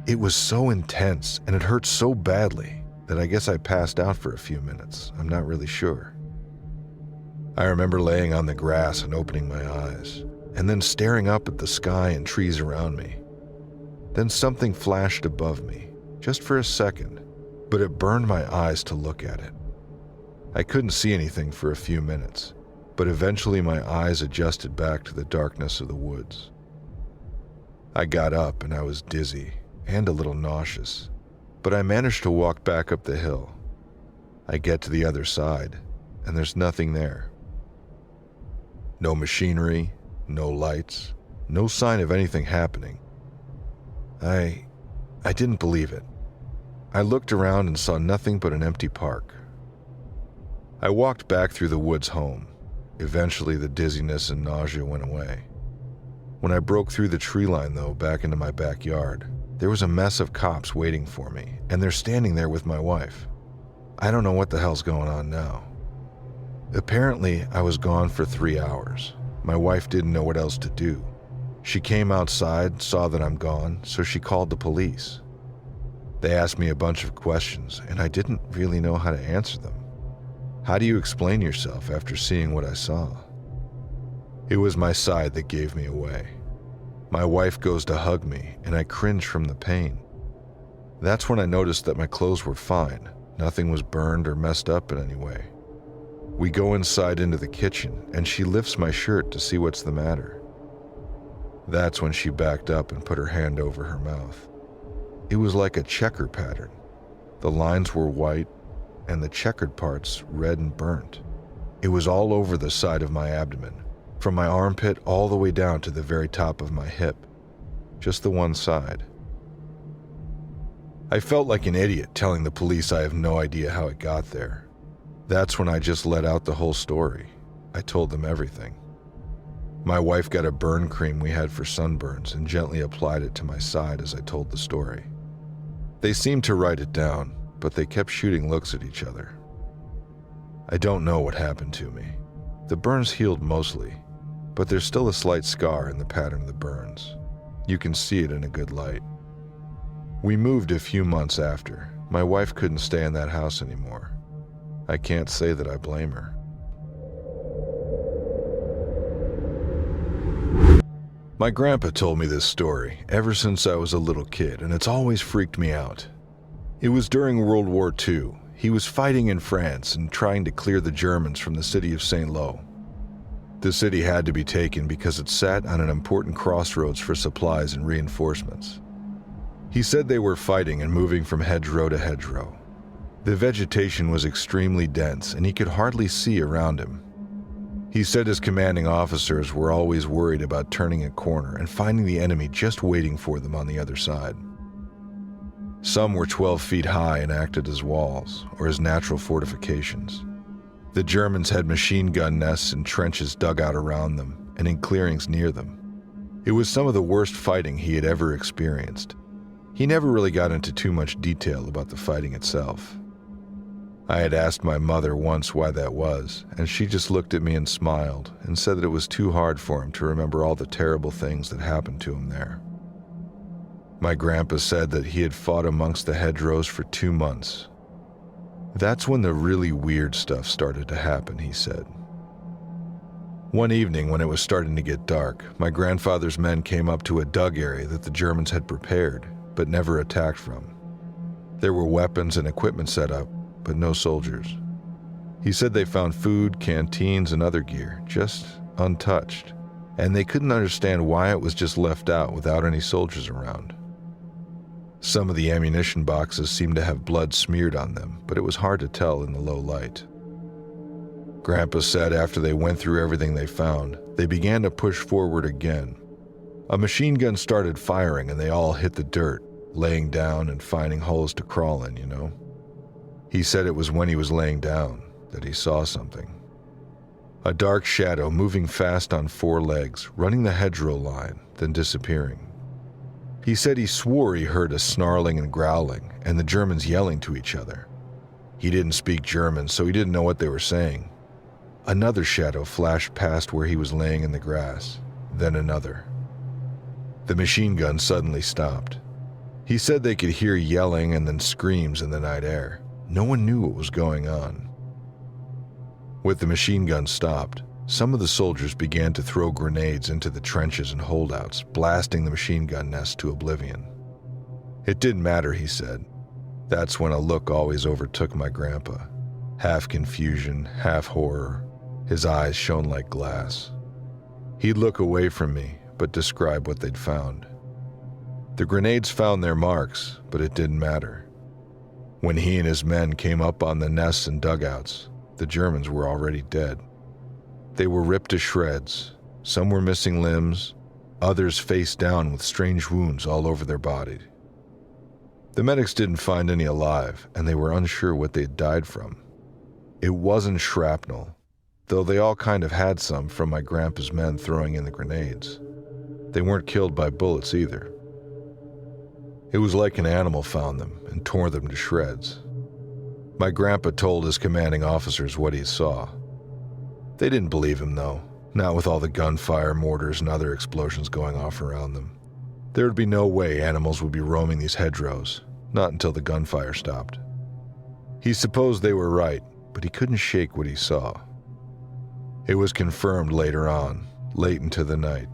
It was so intense, and it hurt so badly that I guess I passed out for a few minutes. I'm not really sure. I remember laying on the grass and opening my eyes, and then staring up at the sky and trees around me. Then something flashed above me, just for a second, but it burned my eyes to look at it. I couldn't see anything for a few minutes. but eventually my eyes adjusted back to the darkness of the woods. I got up and I was dizzy and a little nauseous, but I managed to walk back up the hill. I get to the other side, and there's nothing there. No machinery, no lights, no sign of anything happening. I didn't believe it. I looked around and saw nothing but an empty park. I walked back through the woods home. Eventually, the dizziness and nausea went away. When I broke through the tree line, though, back into my backyard, there was a mess of cops waiting for me, and they're standing there with my wife. I don't know what the hell's going on now. Apparently, I was gone for 3 hours. My wife didn't know what else to do. She came outside, saw that I'm gone, so she called the police. They asked me a bunch of questions, and I didn't really know how to answer them. How do you explain yourself after seeing what I saw? It was my side that gave me away. My wife goes to hug me, and I cringe from the pain. That's when I noticed that my clothes were fine. Nothing was burned or messed up in any way. We go inside into the kitchen, and she lifts my shirt to see what's the matter. That's when she backed up and put her hand over her mouth. It was like a checker pattern. The lines were white, and the checkered parts red and burnt. It was all over the side of my abdomen, from my armpit all the way down to the very top of my hip. Just the one side. I felt like an idiot telling the police I have no idea how it got there. That's when I just let out the whole story. I told them everything. My wife got a burn cream we had for sunburns and gently applied it to my side as I told the story. They seemed to write it down, but they kept shooting looks at each other. I don't know what happened to me. The burns healed mostly, but there's still a slight scar in the pattern of the burns. You can see it in a good light. We moved a few months after. My wife couldn't stay in that house anymore. I can't say that I blame her. My grandpa told me this story ever since I was a little kid, and it's always freaked me out. It was during World War II. He was fighting in France and trying to clear the Germans from the city of St. Lo. The city had to be taken because it sat on an important crossroads for supplies and reinforcements. He said they were fighting and moving from hedgerow to hedgerow. The vegetation was extremely dense, and he could hardly see around him. He said his commanding officers were always worried about turning a corner and finding the enemy just waiting for them on the other side. Some were 12 feet high and acted as walls, or as natural fortifications. The Germans had machine gun nests and trenches dug out around them, and in clearings near them. It was some of the worst fighting he had ever experienced. He never really got into too much detail about the fighting itself. I had asked my mother once why that was, and she just looked at me and smiled and said that it was too hard for him to remember all the terrible things that happened to him there. My grandpa said that he had fought amongst the hedgerows for 2 months. That's when the really weird stuff started to happen, he said. One evening when it was starting to get dark, my grandfather's men came up to a dug area that the Germans had prepared, but never attacked from. There were weapons and equipment set up, but no soldiers. He said they found food, canteens, and other gear, just untouched, and they couldn't understand why it was just left out without any soldiers around. Some of the ammunition boxes seemed to have blood smeared on them, but it was hard to tell in the low light. Grandpa said after they went through everything they found, they began to push forward again. A machine gun started firing and they all hit the dirt, laying down and finding holes to crawl in, you know. He said it was when he was laying down that he saw something. A dark shadow moving fast on 4 legs, running the hedgerow line, then disappearing. He said he swore he heard a snarling and growling, and the Germans yelling to each other. He didn't speak German, so he didn't know what they were saying. Another shadow flashed past where he was laying in the grass, then another. The machine gun suddenly stopped. He said they could hear yelling and then screams in the night air. No one knew what was going on. With the machine gun stopped, some of the soldiers began to throw grenades into the trenches and holdouts, blasting the machine gun nest to oblivion. It didn't matter, he said. That's when a look always overtook my grandpa. Half confusion, half horror. His eyes shone like glass. He'd look away from me, but describe what they'd found. The grenades found their marks, but it didn't matter. When he and his men came up on the nests and dugouts, the Germans were already dead. They were ripped to shreds. Some were missing limbs, others face down with strange wounds all over their body. The medics didn't find any alive, and they were unsure what they'd died from. It wasn't shrapnel, though they all kind of had some from my grandpa's men throwing in the grenades. They weren't killed by bullets either. It was like an animal found them and tore them to shreds. My grandpa told his commanding officers what he saw. They didn't believe him, though, not with all the gunfire, mortars, and other explosions going off around them. There would be no way animals would be roaming these hedgerows, not until the gunfire stopped. He supposed they were right, but he couldn't shake what he saw. It was confirmed later on, late into the night.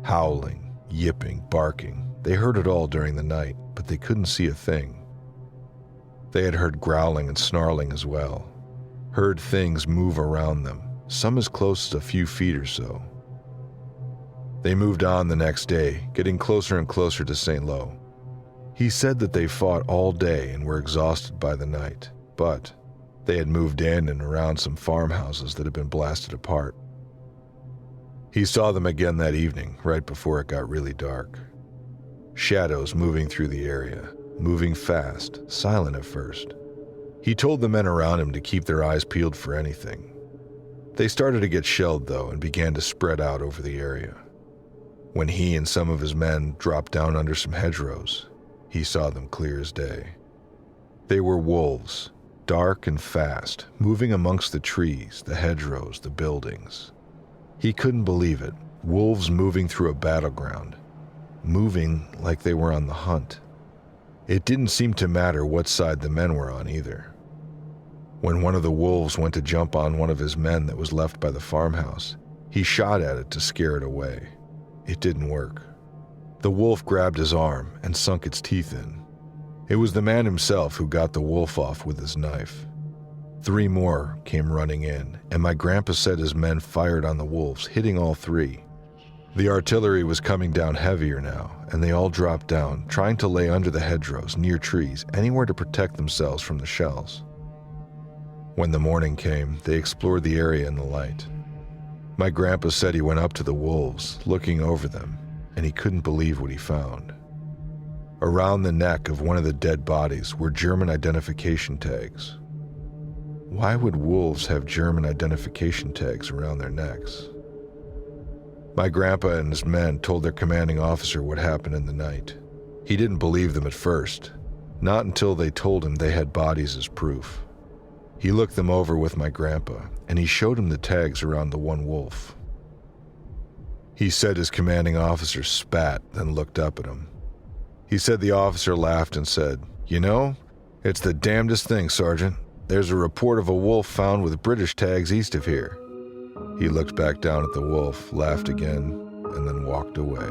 Howling, yipping, barking. They heard it all during the night, but they couldn't see a thing. They had heard growling and snarling as well. Heard things move around them, some as close as a few feet or so. They moved on the next day, getting closer and closer to St. Lo. He said that they fought all day and were exhausted by the night, but they had moved in and around some farmhouses that had been blasted apart. He saw them again that evening, right before it got really dark. Shadows moving through the area, moving fast, silent at first. He told the men around him to keep their eyes peeled for anything. They started to get shelled, though, and began to spread out over the area. When he and some of his men dropped down under some hedgerows, he saw them clear as day. They were wolves, dark and fast, moving amongst the trees, the hedgerows, the buildings. He couldn't believe it. Wolves moving through a battleground, moving like they were on the hunt. It didn't seem to matter what side the men were on either. When one of the wolves went to jump on one of his men that was left by the farmhouse, he shot at it to scare it away. It didn't work. The wolf grabbed his arm and sunk its teeth in. It was the man himself who got the wolf off with his knife. 3 more came running in, and my grandpa said his men fired on the wolves, hitting all 3. The artillery was coming down heavier now, and they all dropped down, trying to lay under the hedgerows, near trees, anywhere to protect themselves from the shells. When the morning came, they explored the area in the light. My grandpa said he went up to the wolves, looking over them, and he couldn't believe what he found. Around the neck of one of the dead bodies were German identification tags. Why would wolves have German identification tags around their necks? My grandpa and his men told their commanding officer what happened in the night. He didn't believe them at first, not until they told him they had bodies as proof. He looked them over with my grandpa, and he showed him the tags around the one wolf. He said his commanding officer spat, then looked up at him. He said the officer laughed and said, "You know, it's the damnedest thing, Sergeant. There's a report of a wolf found with British tags east of here." He looked back down at the wolf, laughed again, and then walked away.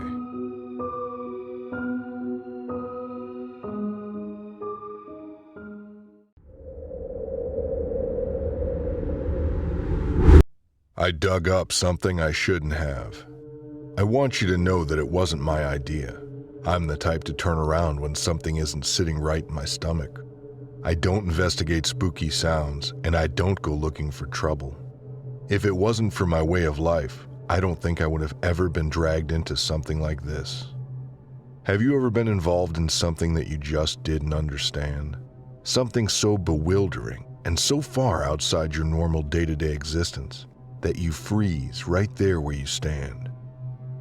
I dug up something I shouldn't have. I want you to know that it wasn't my idea. I'm the type to turn around when something isn't sitting right in my stomach. I don't investigate spooky sounds, and I don't go looking for trouble. If it wasn't for my way of life, I don't think I would have ever been dragged into something like this. Have you ever been involved in something that you just didn't understand? Something so bewildering and so far outside your normal day-to-day existence that you freeze right there where you stand.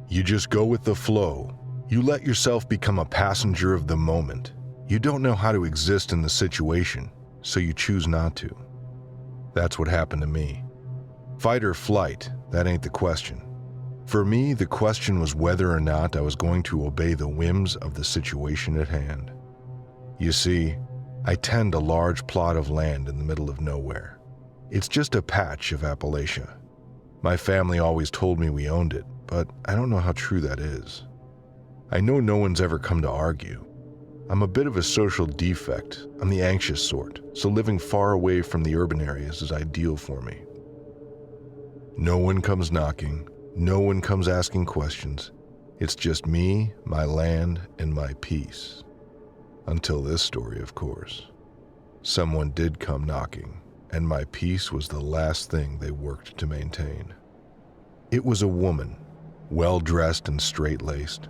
You just go with the flow. You let yourself become a passenger of the moment. You don't know how to exist in the situation, so you choose not to. That's what happened to me. Fight or flight, that ain't the question. For me, the question was whether or not I was going to obey the whims of the situation at hand. You see, I tend a large plot of land in the middle of nowhere. It's just a patch of Appalachia. My family always told me we owned it, but I don't know how true that is. I know no one's ever come to argue. I'm a bit of a social defect. I'm the anxious sort, so living far away from the urban areas is ideal for me. No one comes knocking. No one comes asking questions. It's just me, my land, and my peace. Until this story, of course. Someone did come knocking, and my peace was the last thing they worked to maintain. It was a woman, well-dressed and straight-laced.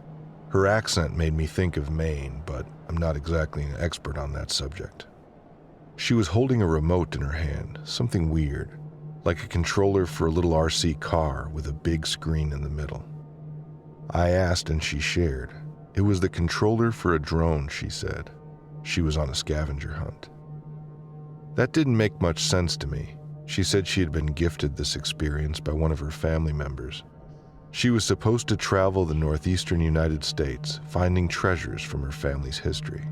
Her accent made me think of Maine, but I'm not exactly an expert on that subject. She was holding a remote in her hand, something weird, like a controller for a little RC car with a big screen in the middle. I asked and she shared. It was the controller for a drone, she said. She was on a scavenger hunt. That didn't make much sense to me. She said she had been gifted this experience by one of her family members. She was supposed to travel the northeastern United States, finding treasures from her family's history.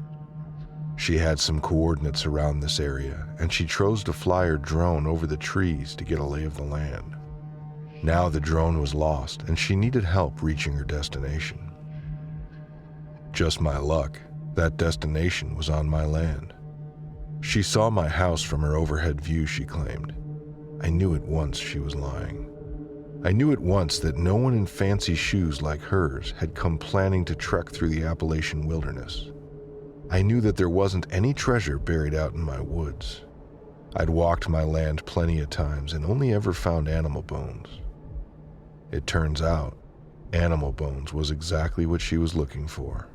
She had some coordinates around this area, and she chose to fly her drone over the trees to get a lay of the land. Now the drone was lost, and she needed help reaching her destination. Just my luck, that destination was on my land. She saw my house from her overhead view, she claimed. I knew at once she was lying. I knew at once that no one in fancy shoes like hers had come planning to trek through the Appalachian wilderness. I knew that there wasn't any treasure buried out in my woods. I'd walked my land plenty of times and only ever found animal bones. It turns out, animal bones was exactly what she was looking for.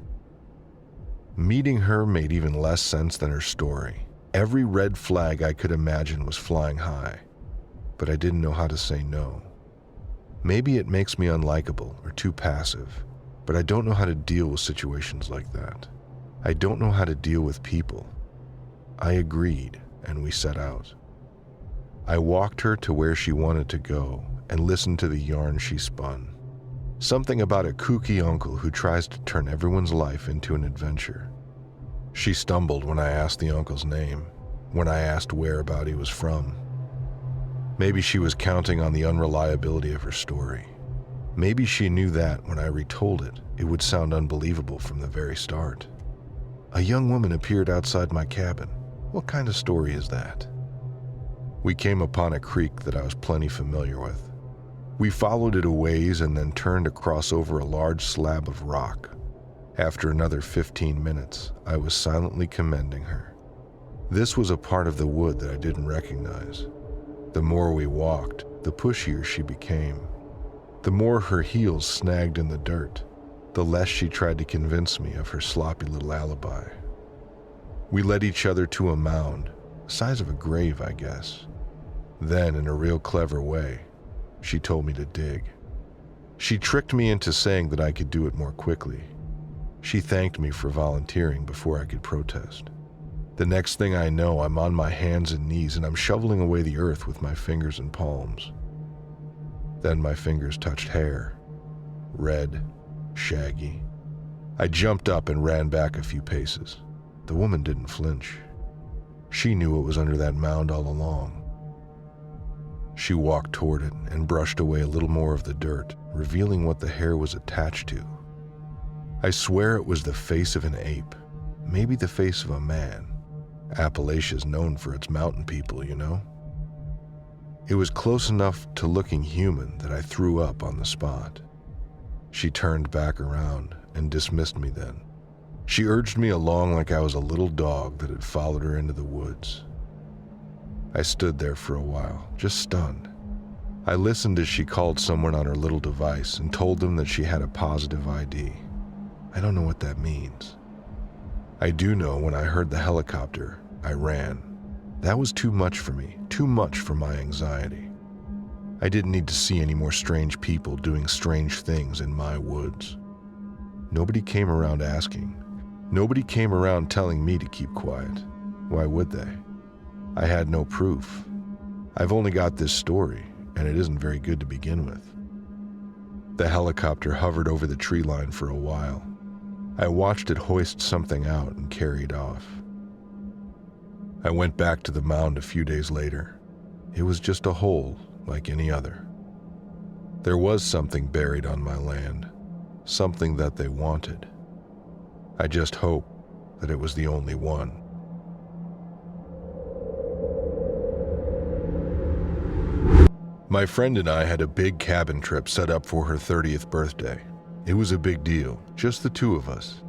Meeting her made even less sense than her story. Every red flag I could imagine was flying high, but I didn't know how to say no. Maybe it makes me unlikable or too passive, but I don't know how to deal with situations like that. I don't know how to deal with people. I agreed, and we set out. I walked her to where she wanted to go and listened to the yarn she spun. Something about a kooky uncle who tries to turn everyone's life into an adventure. She stumbled when I asked the uncle's name, when I asked whereabout he was from. Maybe she was counting on the unreliability of her story. Maybe she knew that when I retold it, it would sound unbelievable from the very start. A young woman appeared outside my cabin. What kind of story is that? We came upon a creek that I was plenty familiar with. We followed it a ways and then turned to cross over a large slab of rock. After another 15 minutes, I was silently commending her. This was a part of the wood that I didn't recognize. The more we walked, the pushier she became. The more her heels snagged in the dirt, the less she tried to convince me of her sloppy little alibi. We led each other to a mound, the size of a grave, I guess. Then, in a real clever way, she told me to dig. She tricked me into saying that I could do it more quickly. She thanked me for volunteering before I could protest. The next thing I know, I'm on my hands and knees and I'm shoveling away the earth with my fingers and palms. Then my fingers touched hair. Red, shaggy. I jumped up and ran back a few paces. The woman didn't flinch. She knew what was under that mound all along. She walked toward it and brushed away a little more of the dirt, revealing what the hair was attached to. I swear it was the face of an ape, maybe the face of a man. Appalachia's known for its mountain people, you know? It was close enough to looking human that I threw up on the spot. She turned back around and dismissed me then. She urged me along like I was a little dog that had followed her into the woods. I stood there for a while, just stunned. I listened as she called someone on her little device and told them that she had a positive ID. I don't know what that means. I do know when I heard the helicopter, I ran. That was too much for me, too much for my anxiety. I didn't need to see any more strange people doing strange things in my woods. Nobody came around asking. Nobody came around telling me to keep quiet. Why would they? I had no proof. I've only got this story, and it isn't very good to begin with. The helicopter hovered over the tree line for a while. I watched it hoist something out and carried off. I went back to the mound a few days later. It was just a hole like any other. There was something buried on my land, something that they wanted. I just hope that it was the only one. My friend and I had a big cabin trip set up for her 30th birthday. It was a big deal, just the two of us.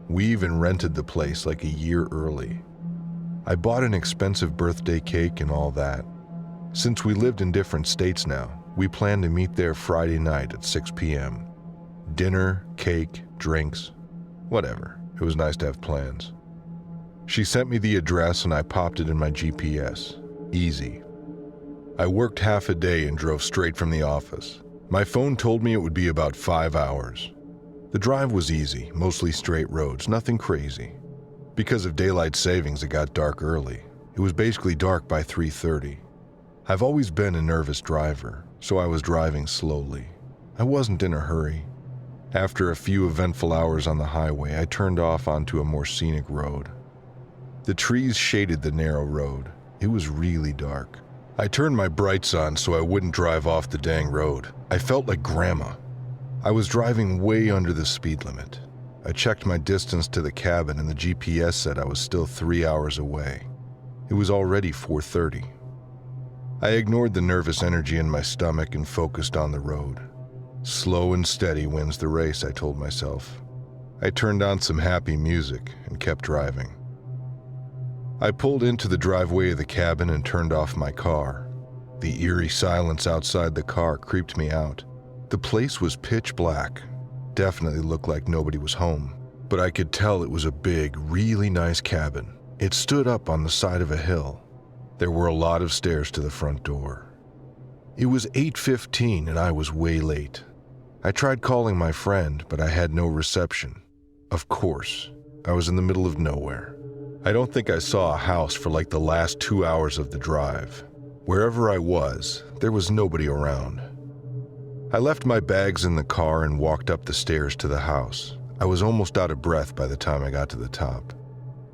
We even rented the place like a year early. I bought an expensive birthday cake and all that. Since we lived in different states now, we planned to meet there Friday night at 6 p.m. Dinner, cake, drinks, whatever. It was nice to have plans. She sent me the address and I popped it in my GPS. Easy. I worked half a day and drove straight from the office. My phone told me it would be about 5 hours. The drive was easy, mostly straight roads, nothing crazy. Because of daylight savings, it got dark early. It was basically dark by 3:30. I've always been a nervous driver, so I was driving slowly. I wasn't in a hurry. After a few eventful hours on the highway, I turned off onto a more scenic road. The trees shaded the narrow road. It was really dark. I turned my brights on so I wouldn't drive off the dang road. I felt like grandma. I was driving way under the speed limit. I checked my distance to the cabin and the GPS said I was still 3 hours away. It was already 4:30. I ignored the nervous energy in my stomach and focused on the road. Slow and steady wins the race, I told myself. I turned on some happy music and kept driving. I pulled into the driveway of the cabin and turned off my car. The eerie silence outside the car creeped me out. The place was pitch black. Definitely looked like nobody was home, but I could tell it was a big, really nice cabin. It stood up on the side of a hill. There were a lot of stairs to the front door. It was 8:15 and I was way late. I tried calling my friend, but I had no reception. Of course, I was in the middle of nowhere. I don't think I saw a house for like the last 2 hours of the drive. Wherever I was, there was nobody around. I left my bags in the car and walked up the stairs to the house. I was almost out of breath by the time I got to the top.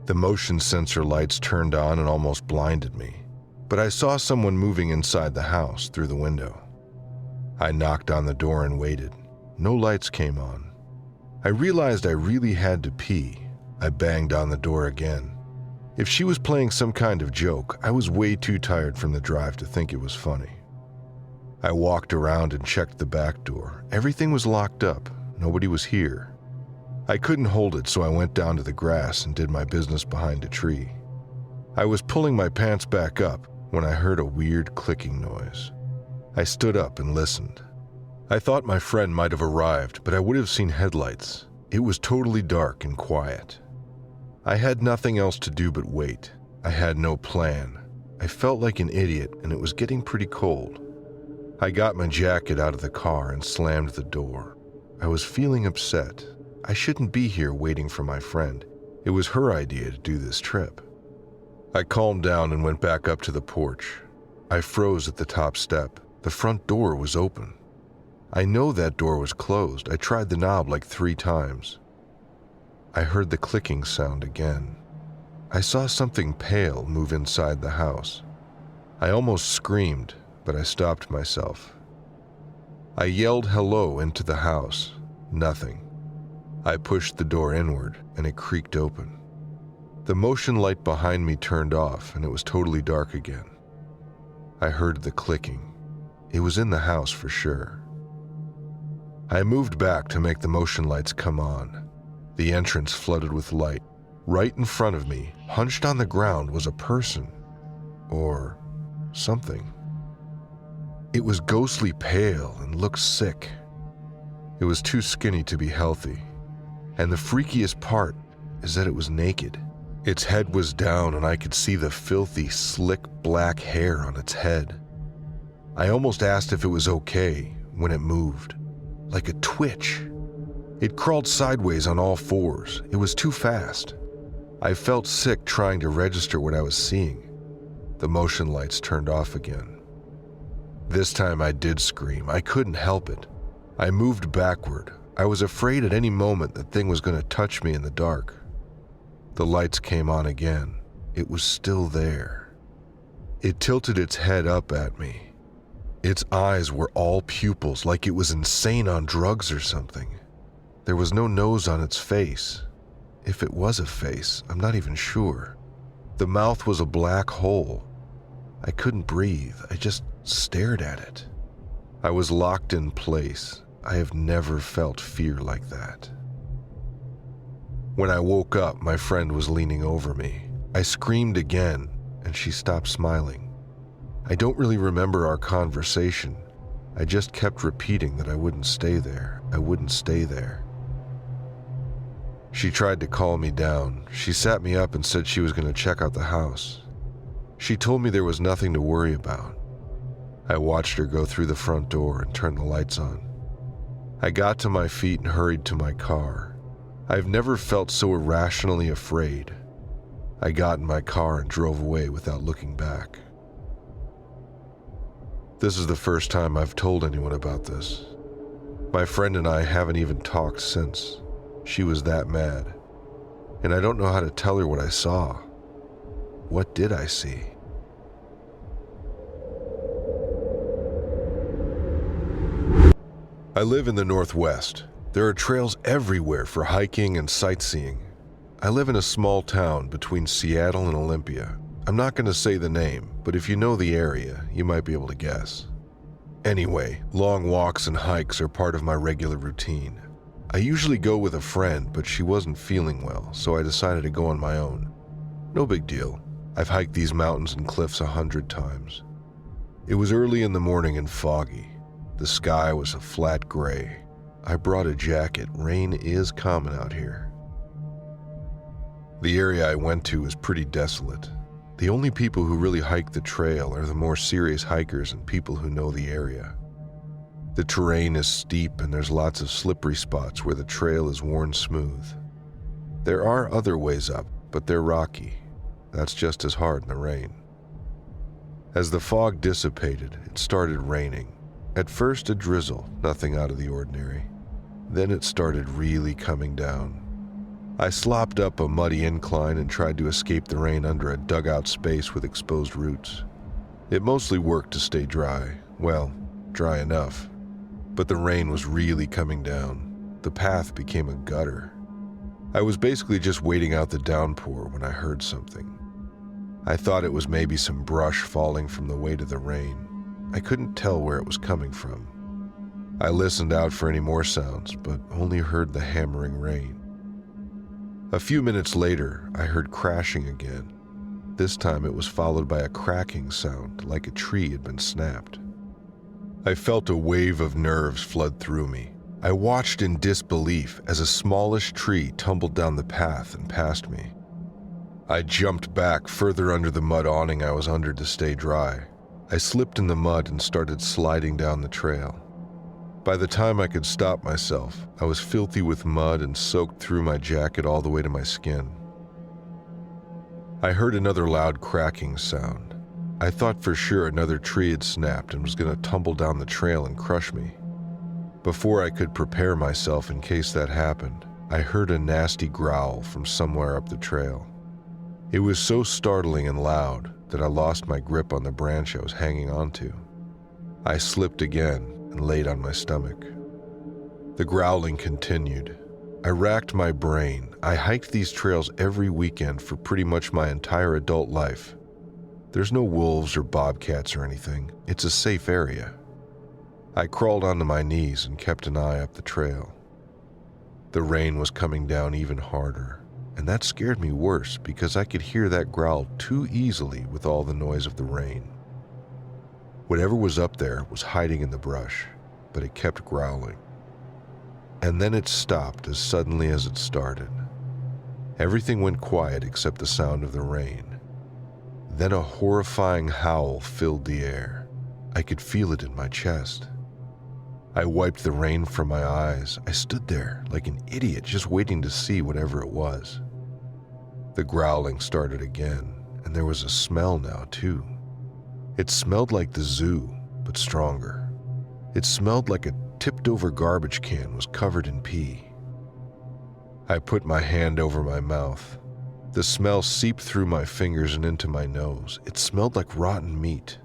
The motion sensor lights turned on and almost blinded me, but I saw someone moving inside the house through the window. I knocked on the door and waited. No lights came on. I realized I really had to pee. I banged on the door again. If she was playing some kind of joke, I was way too tired from the drive to think it was funny. I walked around and checked the back door. Everything was locked up. Nobody was here. I couldn't hold it, so I went down to the grass and did my business behind a tree. I was pulling my pants back up when I heard a weird clicking noise. I stood up and listened. I thought my friend might have arrived, but I would have seen headlights. It was totally dark and quiet. I had nothing else to do but wait. I had no plan. I felt like an idiot, and it was getting pretty cold. I got my jacket out of the car and slammed the door. I was feeling upset. I shouldn't be here waiting for my friend. It was her idea to do this trip. I calmed down and went back up to the porch. I froze at the top step. The front door was open. I know that door was closed. I tried the knob like 3 times. I heard the clicking sound again. I saw something pale move inside the house. I almost screamed, but I stopped myself. I yelled hello into the house. Nothing. I pushed the door inward, and it creaked open. The motion light behind me turned off, and it was totally dark again. I heard the clicking. It was in the house for sure. I moved back to make the motion lights come on. The entrance flooded with light. Right in front of me, hunched on the ground, was a person. Or something. It was ghostly pale and looked sick. It was too skinny to be healthy. And the freakiest part is that it was naked. Its head was down and I could see the filthy, slick black hair on its head. I almost asked if it was okay when it moved. Like a twitch. It crawled sideways on all 4s. It was too fast. I felt sick trying to register what I was seeing. The motion lights turned off again. This time I did scream. I couldn't help it. I moved backward. I was afraid at any moment the thing was going to touch me in the dark. The lights came on again. It was still there. It tilted its head up at me. Its eyes were all pupils, like it was insane on drugs or something. There was no nose on its face. If it was a face, I'm not even sure. The mouth was a black hole. I couldn't breathe. I just stared at it. I was locked in place. I have never felt fear like that. When I woke up, my friend was leaning over me. I screamed again, and she stopped smiling. I don't really remember our conversation. I just kept repeating that I wouldn't stay there. I wouldn't stay there. She tried to calm me down. She sat me up and said she was going to check out the house. She told me there was nothing to worry about. I watched her go through the front door and turn the lights on. I got to my feet and hurried to my car. I've never felt so irrationally afraid. I got in my car and drove away without looking back. This is the first time I've told anyone about this. My friend and I haven't even talked since. She was that mad. And I don't know how to tell her what I saw. What did I see? I live in the Northwest. There are trails everywhere for hiking and sightseeing. I live in a small town between Seattle and Olympia. I'm not going to say the name, but if you know the area, you might be able to guess. Anyway, long walks and hikes are part of my regular routine. I usually go with a friend, but she wasn't feeling well, so I decided to go on my own. No big deal. I've hiked these mountains and cliffs 100 times. It was early in the morning and foggy. The sky was a flat gray. I brought a jacket. Rain is common out here. The area I went to is pretty desolate. The only people who really hike the trail are the more serious hikers and people who know the area. The terrain is steep and there's lots of slippery spots where the trail is worn smooth. There are other ways up, but they're rocky. That's just as hard in the rain. As the fog dissipated, it started raining. At first a drizzle, nothing out of the ordinary. Then it started really coming down. I slopped up a muddy incline and tried to escape the rain under a dugout space with exposed roots. It mostly worked to stay dry. Well, dry enough. But the rain was really coming down. The path became a gutter. I was basically just waiting out the downpour when I heard something. I thought it was maybe some brush falling from the weight of the rain. I couldn't tell where it was coming from. I listened out for any more sounds, but only heard the hammering rain. A few minutes later, I heard crashing again. This time it was followed by a cracking sound, like a tree had been snapped. I felt a wave of nerves flood through me. I watched in disbelief as a smallish tree tumbled down the path and past me. I jumped back further under the mud awning I was under to stay dry. I slipped in the mud and started sliding down the trail. By the time I could stop myself, I was filthy with mud and soaked through my jacket all the way to my skin. I heard another loud cracking sound. I thought for sure another tree had snapped and was going to tumble down the trail and crush me. Before I could prepare myself in case that happened, I heard a nasty growl from somewhere up the trail. It was so startling and loud that I lost my grip on the branch I was hanging onto. I slipped again and laid on my stomach. The growling continued. I racked my brain. I hiked these trails every weekend for pretty much my entire adult life. There's no wolves or bobcats or anything. It's a safe area. I crawled onto my knees and kept an eye up the trail. The rain was coming down even harder. And that scared me worse because I could hear that growl too easily with all the noise of the rain. Whatever was up there was hiding in the brush, but it kept growling. And then it stopped as suddenly as it started. Everything went quiet except the sound of the rain. Then a horrifying howl filled the air. I could feel it in my chest. I wiped the rain from my eyes. I stood there like an idiot just waiting to see whatever it was. The growling started again, and there was a smell now, too. It smelled like the zoo, but stronger. It smelled like a tipped-over garbage can was covered in pee. I put my hand over my mouth. The smell seeped through my fingers and into my nose. It smelled like rotten meat.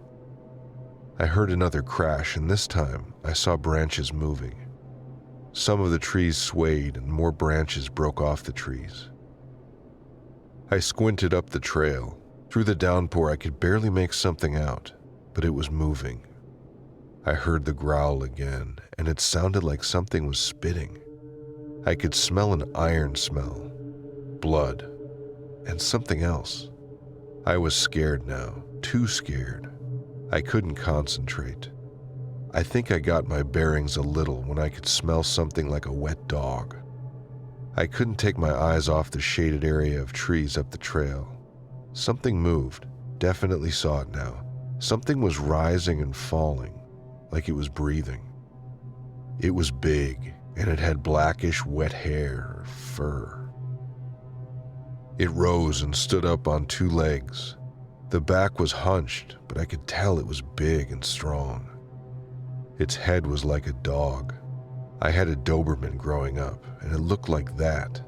I heard another crash, and this time I saw branches moving. Some of the trees swayed, and more branches broke off the trees. I squinted up the trail. Through the downpour, I could barely make something out, but it was moving, I heard the growl again, and it sounded like something was spitting. I could smell an iron smell, blood, and something else. I was scared now, too scared. I couldn't concentrate. I think I got my bearings a little when I could smell something like a wet dog. I couldn't take my eyes off the shaded area of trees up the trail. Something moved, definitely saw it now. Something was rising and falling, like it was breathing. It was big, and it had blackish wet hair or fur. It rose and stood up on two legs. The back was hunched, but I could tell it was big and strong. Its head was like a dog. I had a Doberman growing up, and it looked like that,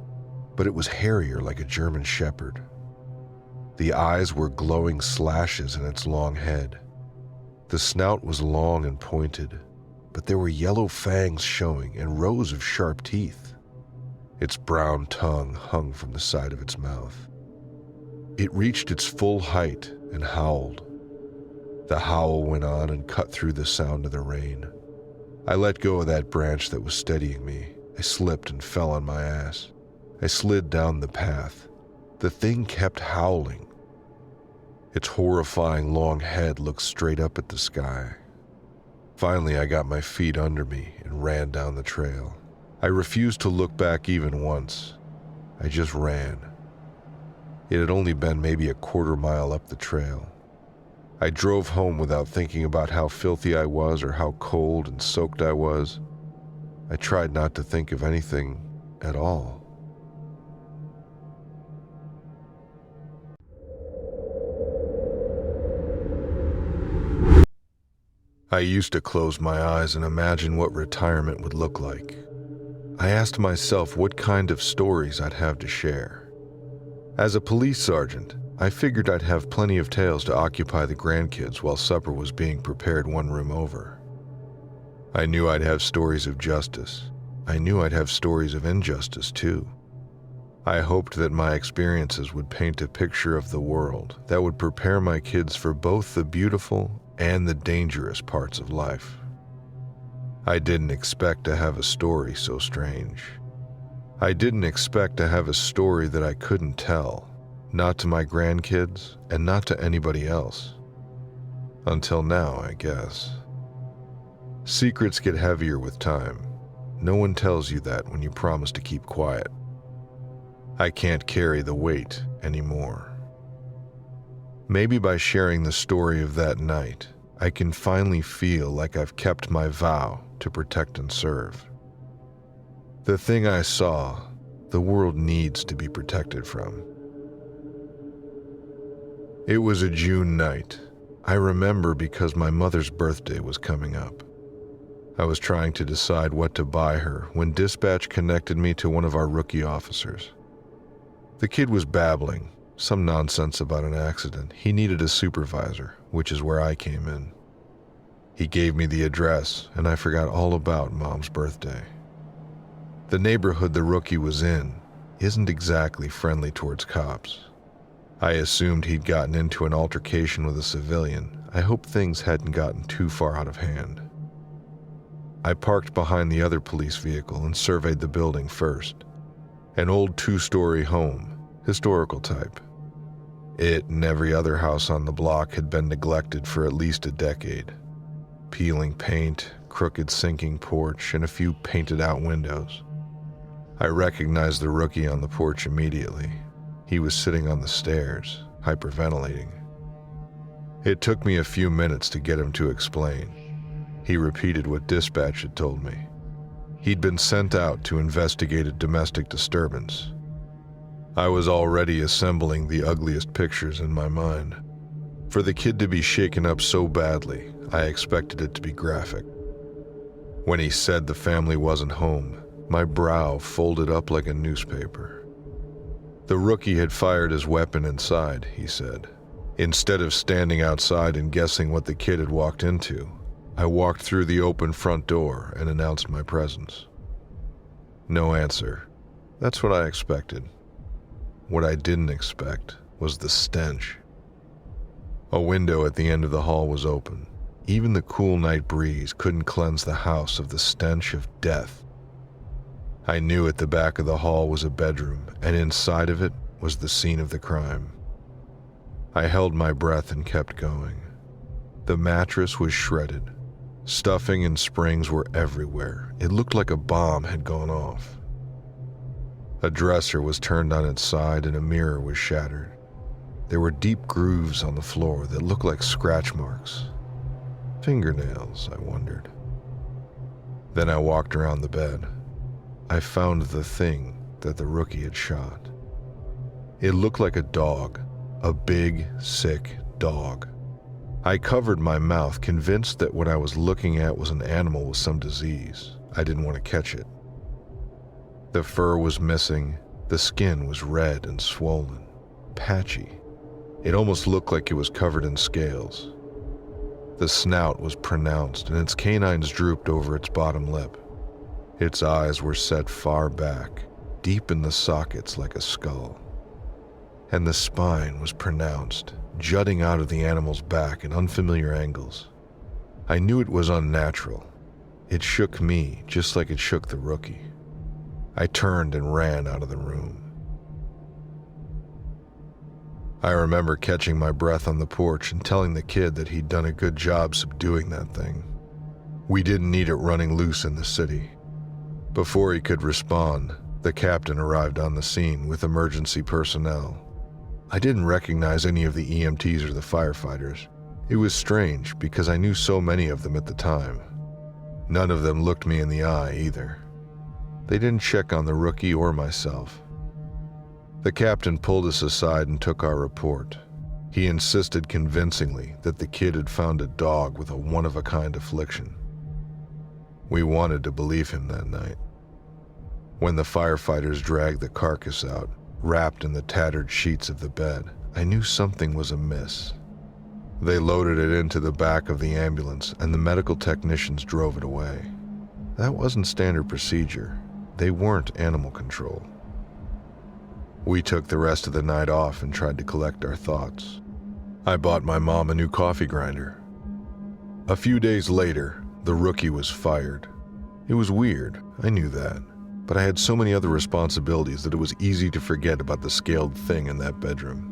but it was hairier like a German Shepherd. The eyes were glowing slashes in its long head. The snout was long and pointed, but there were yellow fangs showing and rows of sharp teeth. Its brown tongue hung from the side of its mouth. It reached its full height and howled. The howl went on and cut through the sound of the rain. I let go of that branch that was steadying me. I slipped and fell on my ass. I slid down the path. The thing kept howling. Its horrifying long head looked straight up at the sky. Finally, I got my feet under me and ran down the trail. I refused to look back even once. I just ran. It had only been maybe a quarter mile up the trail. I drove home without thinking about how filthy I was or how cold and soaked I was. I tried not to think of anything at all. I used to close my eyes and imagine what retirement would look like. I asked myself what kind of stories I'd have to share. As a police sergeant, I figured I'd have plenty of tales to occupy the grandkids while supper was being prepared one room over. I knew I'd have stories of justice. I knew I'd have stories of injustice too. I hoped that my experiences would paint a picture of the world that would prepare my kids for both the beautiful and the dangerous parts of life. I didn't expect to have a story so strange. I didn't expect to have a story that I couldn't tell, not to my grandkids and not to anybody else. Until now, I guess. Secrets get heavier with time. No one tells you that when you promise to keep quiet. I can't carry the weight anymore. Maybe by sharing the story of that night, I can finally feel like I've kept my vow to protect and serve. The thing I saw, the world needs to be protected from. It was a June night. I remember because my mother's birthday was coming up. I was trying to decide what to buy her when dispatch connected me to one of our rookie officers. The kid was babbling, some nonsense about an accident. He needed a supervisor, which is where I came in. He gave me the address, and I forgot all about Mom's birthday. The neighborhood the rookie was in isn't exactly friendly towards cops. I assumed he'd gotten into an altercation with a civilian. I hoped things hadn't gotten too far out of hand. I parked behind the other police vehicle and surveyed the building first. An old two-story home, historical type. It and every other house on the block had been neglected for at least a decade. Peeling paint, crooked sinking porch, and a few painted-out windows. I recognized the rookie on the porch immediately. He was sitting on the stairs, hyperventilating. It took me a few minutes to get him to explain. He repeated what dispatch had told me. He'd been sent out to investigate a domestic disturbance. I was already assembling the ugliest pictures in my mind. For the kid to be shaken up so badly, I expected it to be graphic. When he said the family wasn't home, my brow folded up like a newspaper. The rookie had fired his weapon inside, he said. Instead of standing outside and guessing what the kid had walked into, I walked through the open front door and announced my presence. No answer. That's what I expected. What I didn't expect was the stench. A window at the end of the hall was open. Even the cool night breeze couldn't cleanse the house of the stench of death. I knew at the back of the hall was a bedroom, and inside of it was the scene of the crime. I held my breath and kept going. The mattress was shredded. Stuffing and springs were everywhere. It looked like a bomb had gone off. A dresser was turned on its side and a mirror was shattered. There were deep grooves on the floor that looked like scratch marks. Fingernails, I wondered. Then I walked around the bed. I found the thing that the rookie had shot. It looked like a dog, a big, sick dog. I covered my mouth, convinced that what I was looking at was an animal with some disease. I didn't want to catch it. The fur was missing. The skin was red and swollen, patchy. It almost looked like it was covered in scales. The snout was pronounced, and its canines drooped over its bottom lip. Its eyes were set far back, deep in the sockets like a skull. And the spine was pronounced, jutting out of the animal's back at unfamiliar angles. I knew it was unnatural. It shook me just like it shook the rookie. I turned and ran out of the room. I remember catching my breath on the porch and telling the kid that he'd done a good job subduing that thing. We didn't need it running loose in the city. Before he could respond, the captain arrived on the scene with emergency personnel. I didn't recognize any of the EMTs or the firefighters. It was strange because I knew so many of them at the time. None of them looked me in the eye either. They didn't check on the rookie or myself. The captain pulled us aside and took our report. He insisted convincingly that the kid had found a dog with a one-of-a-kind affliction. We wanted to believe him that night. When the firefighters dragged the carcass out, wrapped in the tattered sheets of the bed, I knew something was amiss. They loaded it into the back of the ambulance, and the medical technicians drove it away. That wasn't standard procedure. They weren't animal control. We took the rest of the night off and tried to collect our thoughts. I bought my mom a new coffee grinder. A few days later, the rookie was fired. It was weird, I knew that, but I had so many other responsibilities that it was easy to forget about the scaled thing in that bedroom.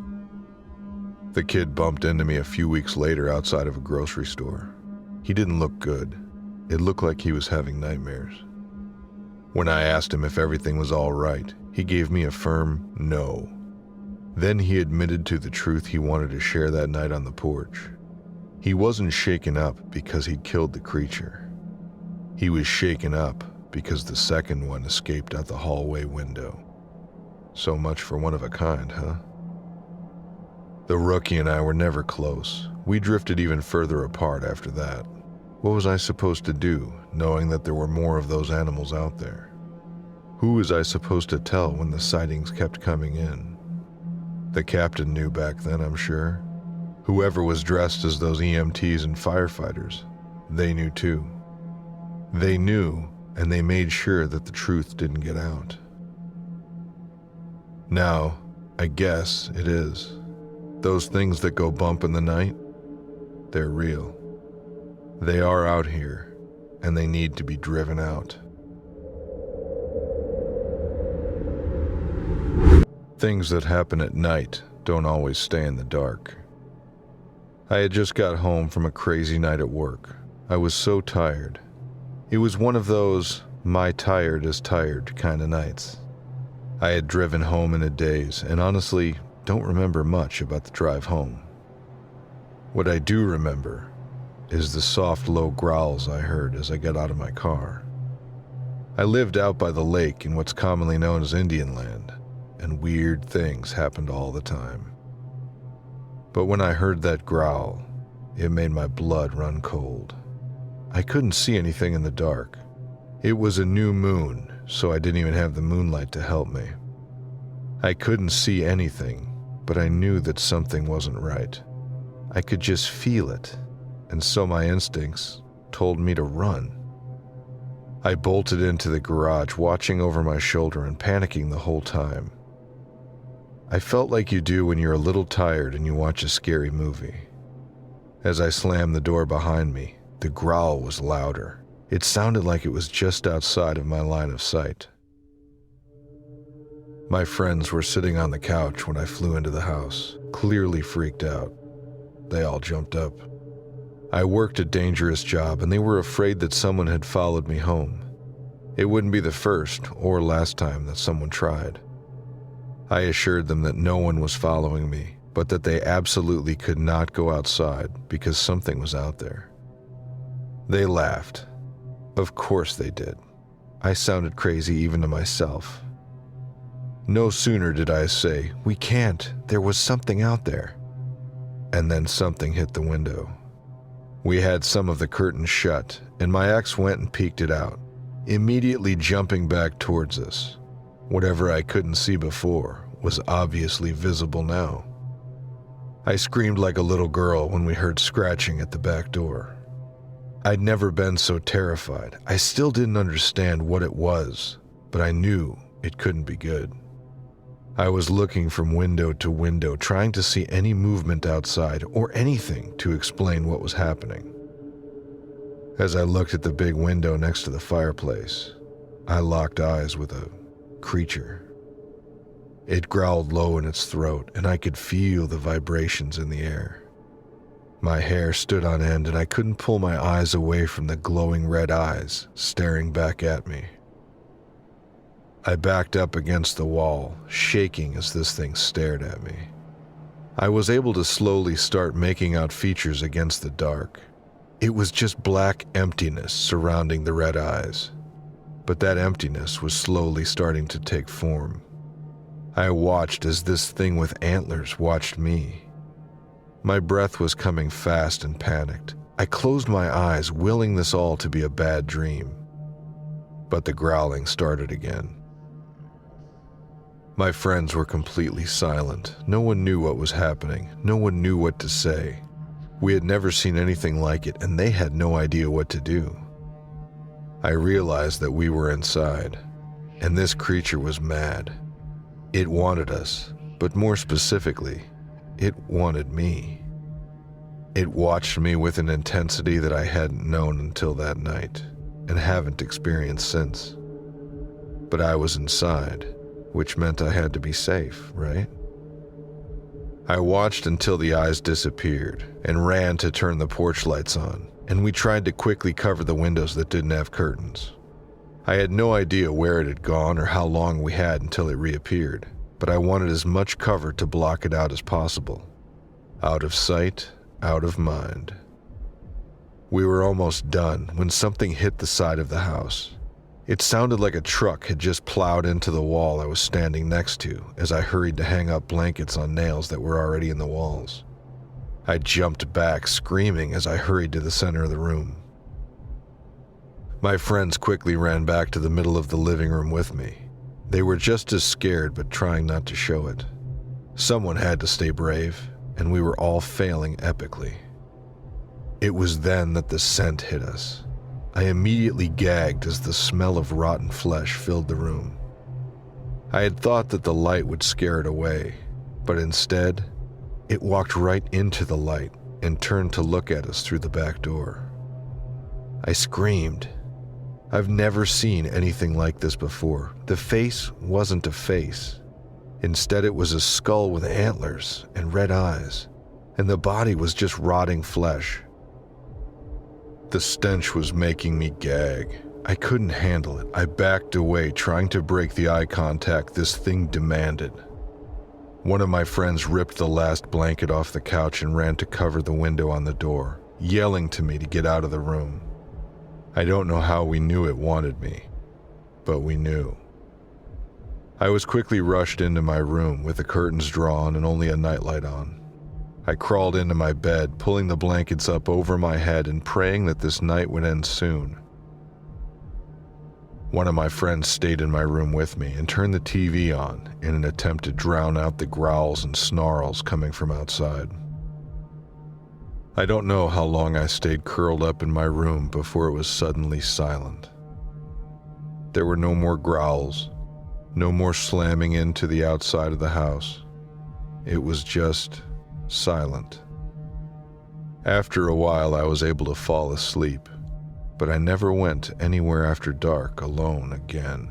The kid bumped into me a few weeks later outside of a grocery store. He didn't look good. It looked like he was having nightmares. When I asked him if everything was all right, he gave me a firm no. Then he admitted to the truth he wanted to share that night on the porch. He wasn't shaken up because he'd killed the creature. He was shaken up because the second one escaped out the hallway window. So much for one of a kind, huh? The rookie and I were never close. We drifted even further apart after that. What was I supposed to do, knowing that there were more of those animals out there? Who was I supposed to tell when the sightings kept coming in? The captain knew back then, I'm sure. Whoever was dressed as those EMTs and firefighters, they knew too. They knew, and they made sure that the truth didn't get out. Now, I guess it is. Those things that go bump in the night, they're real. They are out here, and they need to be driven out. Things that happen at night don't always stay in the dark. I had just got home from a crazy night at work. I was so tired. It was one of those my tired is tired kind of nights. I had driven home in a daze, and honestly, don't remember much about the drive home. What I do remember is the soft, low growls I heard as I got out of my car. I lived out by the lake in what's commonly known as Indian Land, and weird things happened all the time. But when I heard that growl, it made my blood run cold. I couldn't see anything in the dark. It was a new moon, so I didn't even have the moonlight to help me. I couldn't see anything, but I knew that something wasn't right. I could just feel it, and so my instincts told me to run. I bolted into the garage, watching over my shoulder and panicking the whole time. I felt like you do when you're a little tired and you watch a scary movie. As I slammed the door behind me, the growl was louder. It sounded like it was just outside of my line of sight. My friends were sitting on the couch when I flew into the house, clearly freaked out. They all jumped up. I worked a dangerous job, and they were afraid that someone had followed me home. It wouldn't be the first or last time that someone tried. I assured them that no one was following me, but that they absolutely could not go outside because something was out there. They laughed. Of course they did. I sounded crazy even to myself. No sooner did I say, "We can't, there was something out there," and then something hit the window. We had some of the curtains shut, and my ex went and peeked it out, immediately jumping back towards us. Whatever I couldn't see before was obviously visible now. I screamed like a little girl when we heard scratching at the back door. I'd never been so terrified. I still didn't understand what it was, but I knew it couldn't be good. I was looking from window to window, trying to see any movement outside or anything to explain what was happening. As I looked at the big window next to the fireplace, I locked eyes with a creature. It growled low in its throat, and I could feel the vibrations in the air. My hair stood on end, and I couldn't pull my eyes away from the glowing red eyes staring back at me. I backed up against the wall, shaking as this thing stared at me. I was able to slowly start making out features against the dark. It was just black emptiness surrounding the red eyes. But that emptiness was slowly starting to take form. I watched as this thing with antlers watched me. My breath was coming fast and panicked. I closed my eyes, willing this all to be a bad dream. But the growling started again. My friends were completely silent. No one knew what was happening. No one knew what to say. We had never seen anything like it, and they had no idea what to do. I realized that we were inside, and this creature was mad. It wanted us, but more specifically, it wanted me. It watched me with an intensity that I hadn't known until that night, and haven't experienced since. But I was inside, which meant I had to be safe, right? I watched until the eyes disappeared and ran to turn the porch lights on, and we tried to quickly cover the windows that didn't have curtains. I had no idea where it had gone or how long we had until it reappeared, but I wanted as much cover to block it out as possible. Out of sight, out of mind. We were almost done when something hit the side of the house. It sounded like a truck had just plowed into the wall I was standing next to as I hurried to hang up blankets on nails that were already in the walls. I jumped back, screaming as I hurried to the center of the room. My friends quickly ran back to the middle of the living room with me. They were just as scared, but trying not to show it. Someone had to stay brave, and we were all failing epically. It was then that the scent hit us. I immediately gagged as the smell of rotten flesh filled the room. I had thought that the light would scare it away, but instead, it walked right into the light and turned to look at us through the back door. I screamed. I've never seen anything like this before. The face wasn't a face. Instead, it was a skull with antlers and red eyes, and the body was just rotting flesh. The stench was making me gag. I couldn't handle it. I backed away, trying to break the eye contact this thing demanded. One of my friends ripped the last blanket off the couch and ran to cover the window on the door, yelling to me to get out of the room. I don't know how we knew it wanted me, but we knew. I was quickly rushed into my room with the curtains drawn and only a nightlight on. I crawled into my bed, pulling the blankets up over my head and praying that this night would end soon. One of my friends stayed in my room with me and turned the TV on in an attempt to drown out the growls and snarls coming from outside. I don't know how long I stayed curled up in my room before it was suddenly silent. There were no more growls, no more slamming into the outside of the house. It was just silent. After a while, I was able to fall asleep, but I never went anywhere after dark alone again.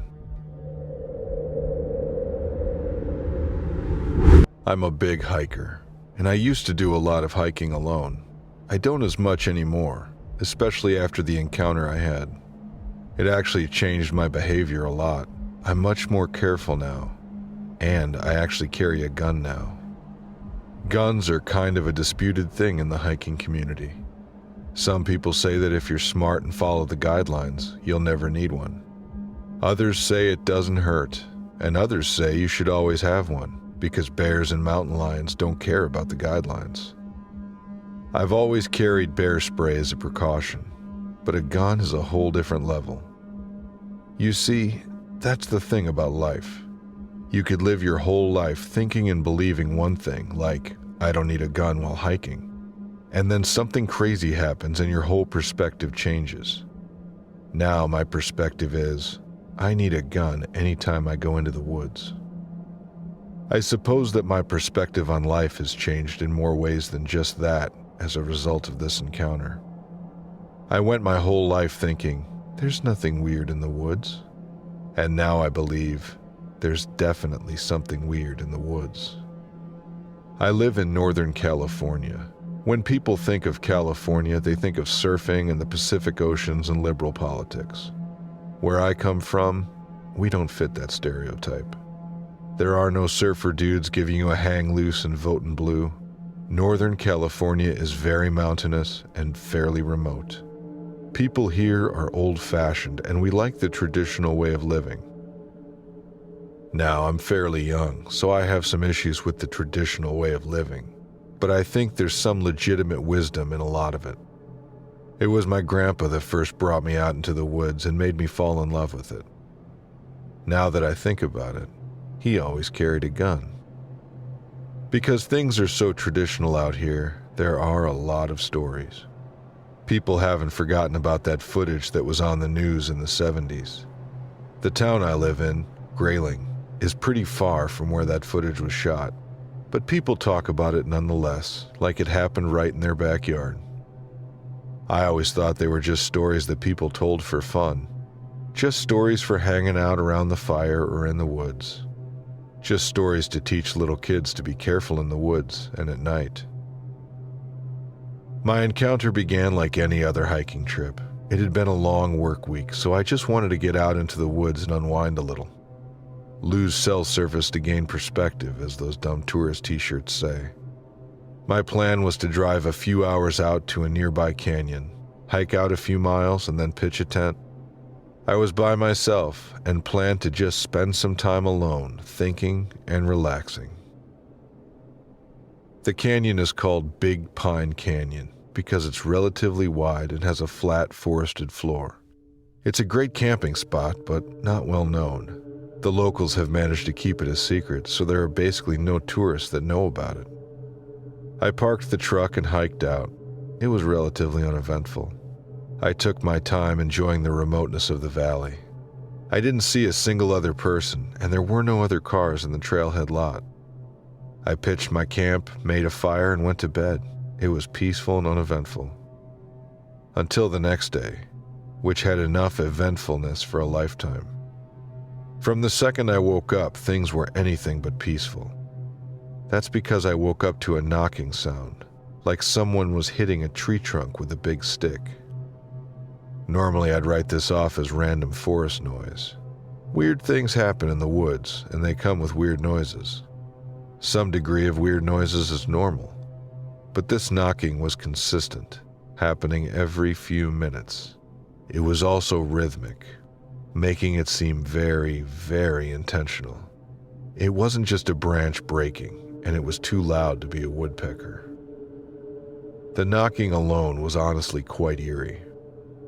I'm a big hiker, and I used to do a lot of hiking alone. I don't as much anymore, especially after the encounter I had. It actually changed my behavior a lot. I'm much more careful now, and I actually carry a gun now. Guns are kind of a disputed thing in the hiking community. Some people say that if you're smart and follow the guidelines, you'll never need one. Others say it doesn't hurt, and others say you should always have one, because bears and mountain lions don't care about the guidelines. I've always carried bear spray as a precaution, but a gun is a whole different level. You see, that's the thing about life. You could live your whole life thinking and believing one thing, like, I don't need a gun while hiking. And then something crazy happens and your whole perspective changes. Now my perspective is, I need a gun anytime I go into the woods. I suppose that my perspective on life has changed in more ways than just that as a result of this encounter. I went my whole life thinking, there's nothing weird in the woods. And now I believe there's definitely something weird in the woods. I live in Northern California. When people think of California, they think of surfing and the Pacific Oceans and liberal politics. Where I come from, we don't fit that stereotype. There are no surfer dudes giving you a hang loose and voting blue. Northern California is very mountainous and fairly remote. People here are old-fashioned, and we like the traditional way of living. Now, I'm fairly young, so I have some issues with the traditional way of living, but I think there's some legitimate wisdom in a lot of it. It was my grandpa that first brought me out into the woods and made me fall in love with it. Now that I think about it, he always carried a gun. Because things are so traditional out here, there are a lot of stories. People haven't forgotten about that footage that was on the news in the 70s. The town I live in, Grayling, is pretty far from where that footage was shot, but people talk about it nonetheless, like it happened right in their backyard. I always thought they were just stories that people told for fun, just stories for hanging out around the fire or in the woods, just stories to teach little kids to be careful in the woods and at night. My encounter began like any other hiking trip. It had been a long work week, so I just wanted to get out into the woods and unwind a little. Lose cell service to gain perspective, as those dumb tourist t-shirts say. My plan was to drive a few hours out to a nearby canyon, hike out a few miles, and then pitch a tent. I was by myself and planned to just spend some time alone, thinking and relaxing. The canyon is called Big Pine Canyon because it's relatively wide and has a flat, forested floor. It's a great camping spot, but not well known. The locals have managed to keep it a secret, so there are basically no tourists that know about it. I parked the truck and hiked out. It was relatively uneventful. I took my time enjoying the remoteness of the valley. I didn't see a single other person, and there were no other cars in the trailhead lot. I pitched my camp, made a fire, and went to bed. It was peaceful and uneventful. Until the next day, which had enough eventfulness for a lifetime. From the second I woke up, things were anything but peaceful. That's because I woke up to a knocking sound, like someone was hitting a tree trunk with a big stick. Normally I'd write this off as random forest noise. Weird things happen in the woods, and they come with weird noises. Some degree of weird noises is normal, but this knocking was consistent, happening every few minutes. It was also rhythmic, making it seem very, very intentional. It wasn't just a branch breaking, and it was too loud to be a woodpecker. The knocking alone was honestly quite eerie.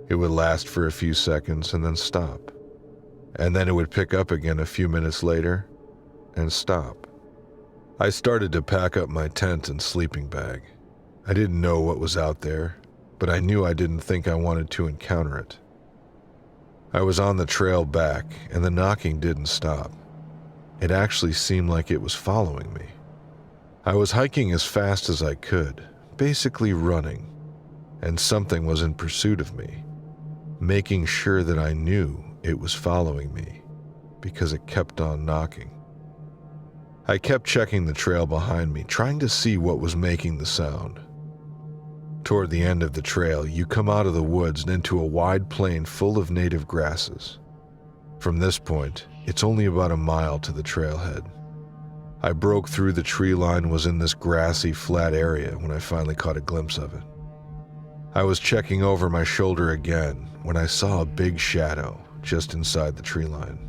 It would last for a few seconds and then stop. And then it would pick up again a few minutes later and stop. I started to pack up my tent and sleeping bag. I didn't know what was out there, but I knew I didn't think I wanted to encounter it. I was on the trail back, and the knocking didn't stop. It actually seemed like it was following me. I was hiking as fast as I could, basically running, and something was in pursuit of me, making sure that I knew it was following me because it kept on knocking. I kept checking the trail behind me, trying to see what was making the sound. Toward the end of the trail, you come out of the woods and into a wide plain full of native grasses. From this point, it's only about a mile to the trailhead. I broke through the tree line and was in this grassy, flat area when I finally caught a glimpse of it. I was checking over my shoulder again when I saw a big shadow just inside the tree line.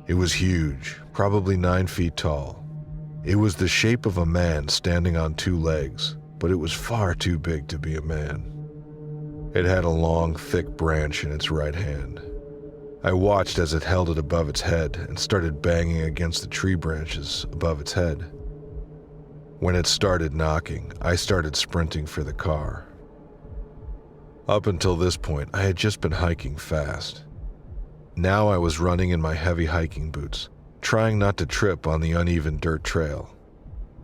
It was huge, probably 9 feet tall. It was the shape of a man standing on 2 legs, but it was far too big to be a man. It had a long, thick branch in its right hand. I watched as it held it above its head and started banging against the tree branches above its head. When it started knocking, I started sprinting for the car. Up until this point, I had just been hiking fast. Now I was running in my heavy hiking boots, trying not to trip on the uneven dirt trail.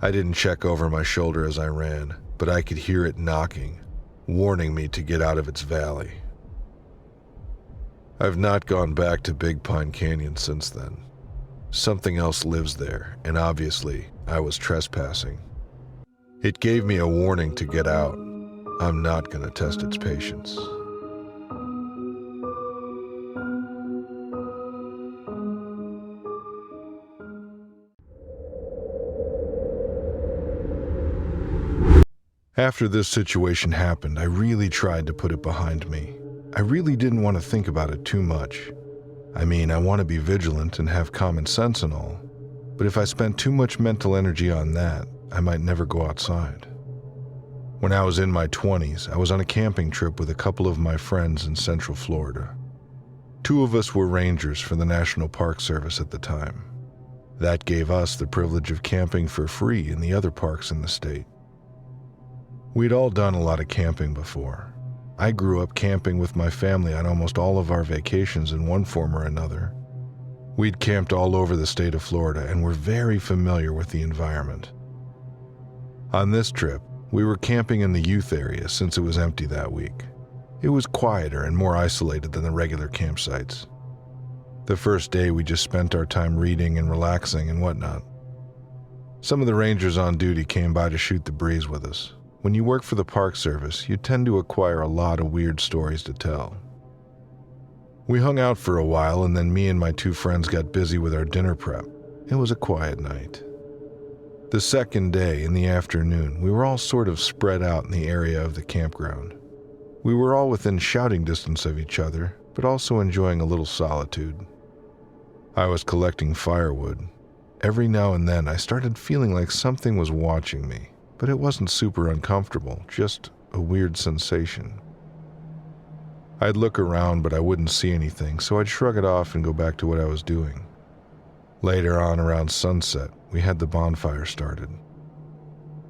I didn't check over my shoulder as I ran, but I could hear it knocking, warning me to get out of its valley. I've not gone back to Big Pine Canyon since then. Something else lives there, and obviously, I was trespassing. It gave me a warning to get out. I'm not going to test its patience. After this situation happened, I really tried to put it behind me. I really didn't want to think about it too much. I mean, I want to be vigilant and have common sense and all, but if I spent too much mental energy on that, I might never go outside. When I was in my 20s, I was on a camping trip with a couple of my friends in Central Florida. 2 of us were rangers for the National Park Service at the time. That gave us the privilege of camping for free in the other parks in the state. We'd all done a lot of camping before. I grew up camping with my family on almost all of our vacations in one form or another. We'd camped all over the state of Florida and were very familiar with the environment. On this trip, we were camping in the youth area since it was empty that week. It was quieter and more isolated than the regular campsites. The first day, we just spent our time reading and relaxing and whatnot. Some of the rangers on duty came by to shoot the breeze with us. When you work for the Park Service, you tend to acquire a lot of weird stories to tell. We hung out for a while, and then me and my 2 friends got busy with our dinner prep. It was a quiet night. The second day, in the afternoon, we were all sort of spread out in the area of the campground. We were all within shouting distance of each other, but also enjoying a little solitude. I was collecting firewood. Every now and then, I started feeling like something was watching me. But it wasn't super uncomfortable, just a weird sensation. I'd look around, but I wouldn't see anything, so I'd shrug it off and go back to what I was doing. Later on, around sunset, we had the bonfire started.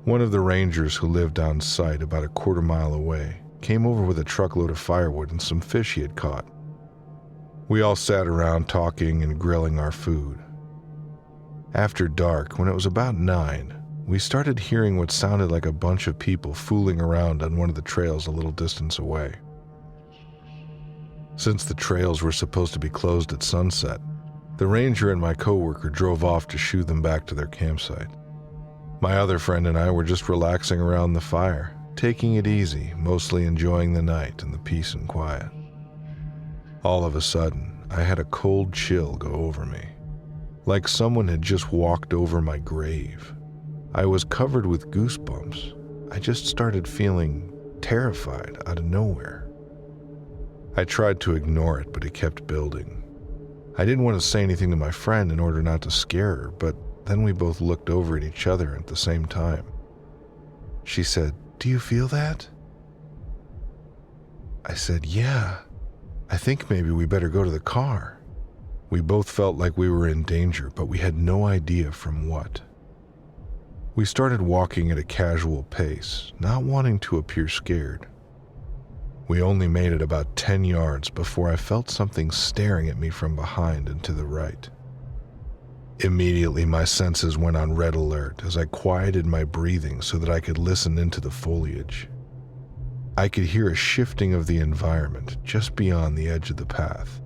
One of the rangers who lived on site about a quarter mile away came over with a truckload of firewood and some fish he had caught. We all sat around talking and grilling our food. After dark, when it was about 9, we started hearing what sounded like a bunch of people fooling around on one of the trails a little distance away. Since the trails were supposed to be closed at sunset, the ranger and my coworker drove off to shoo them back to their campsite. My other friend and I were just relaxing around the fire, taking it easy, mostly enjoying the night and the peace and quiet. All of a sudden, I had a cold chill go over me, like someone had just walked over my grave. I was covered with goosebumps. I just started feeling terrified out of nowhere. I tried to ignore it, but it kept building. I didn't want to say anything to my friend in order not to scare her, but then we both looked over at each other at the same time. She said, "Do you feel that?" I said, "Yeah. I think maybe we better go to the car." We both felt like we were in danger, but we had no idea from what. We started walking at a casual pace, not wanting to appear scared. We only made it about 10 yards before I felt something staring at me from behind and to the right. Immediately, my senses went on red alert as I quieted my breathing so that I could listen into the foliage. I could hear a shifting of the environment just beyond the edge of the path.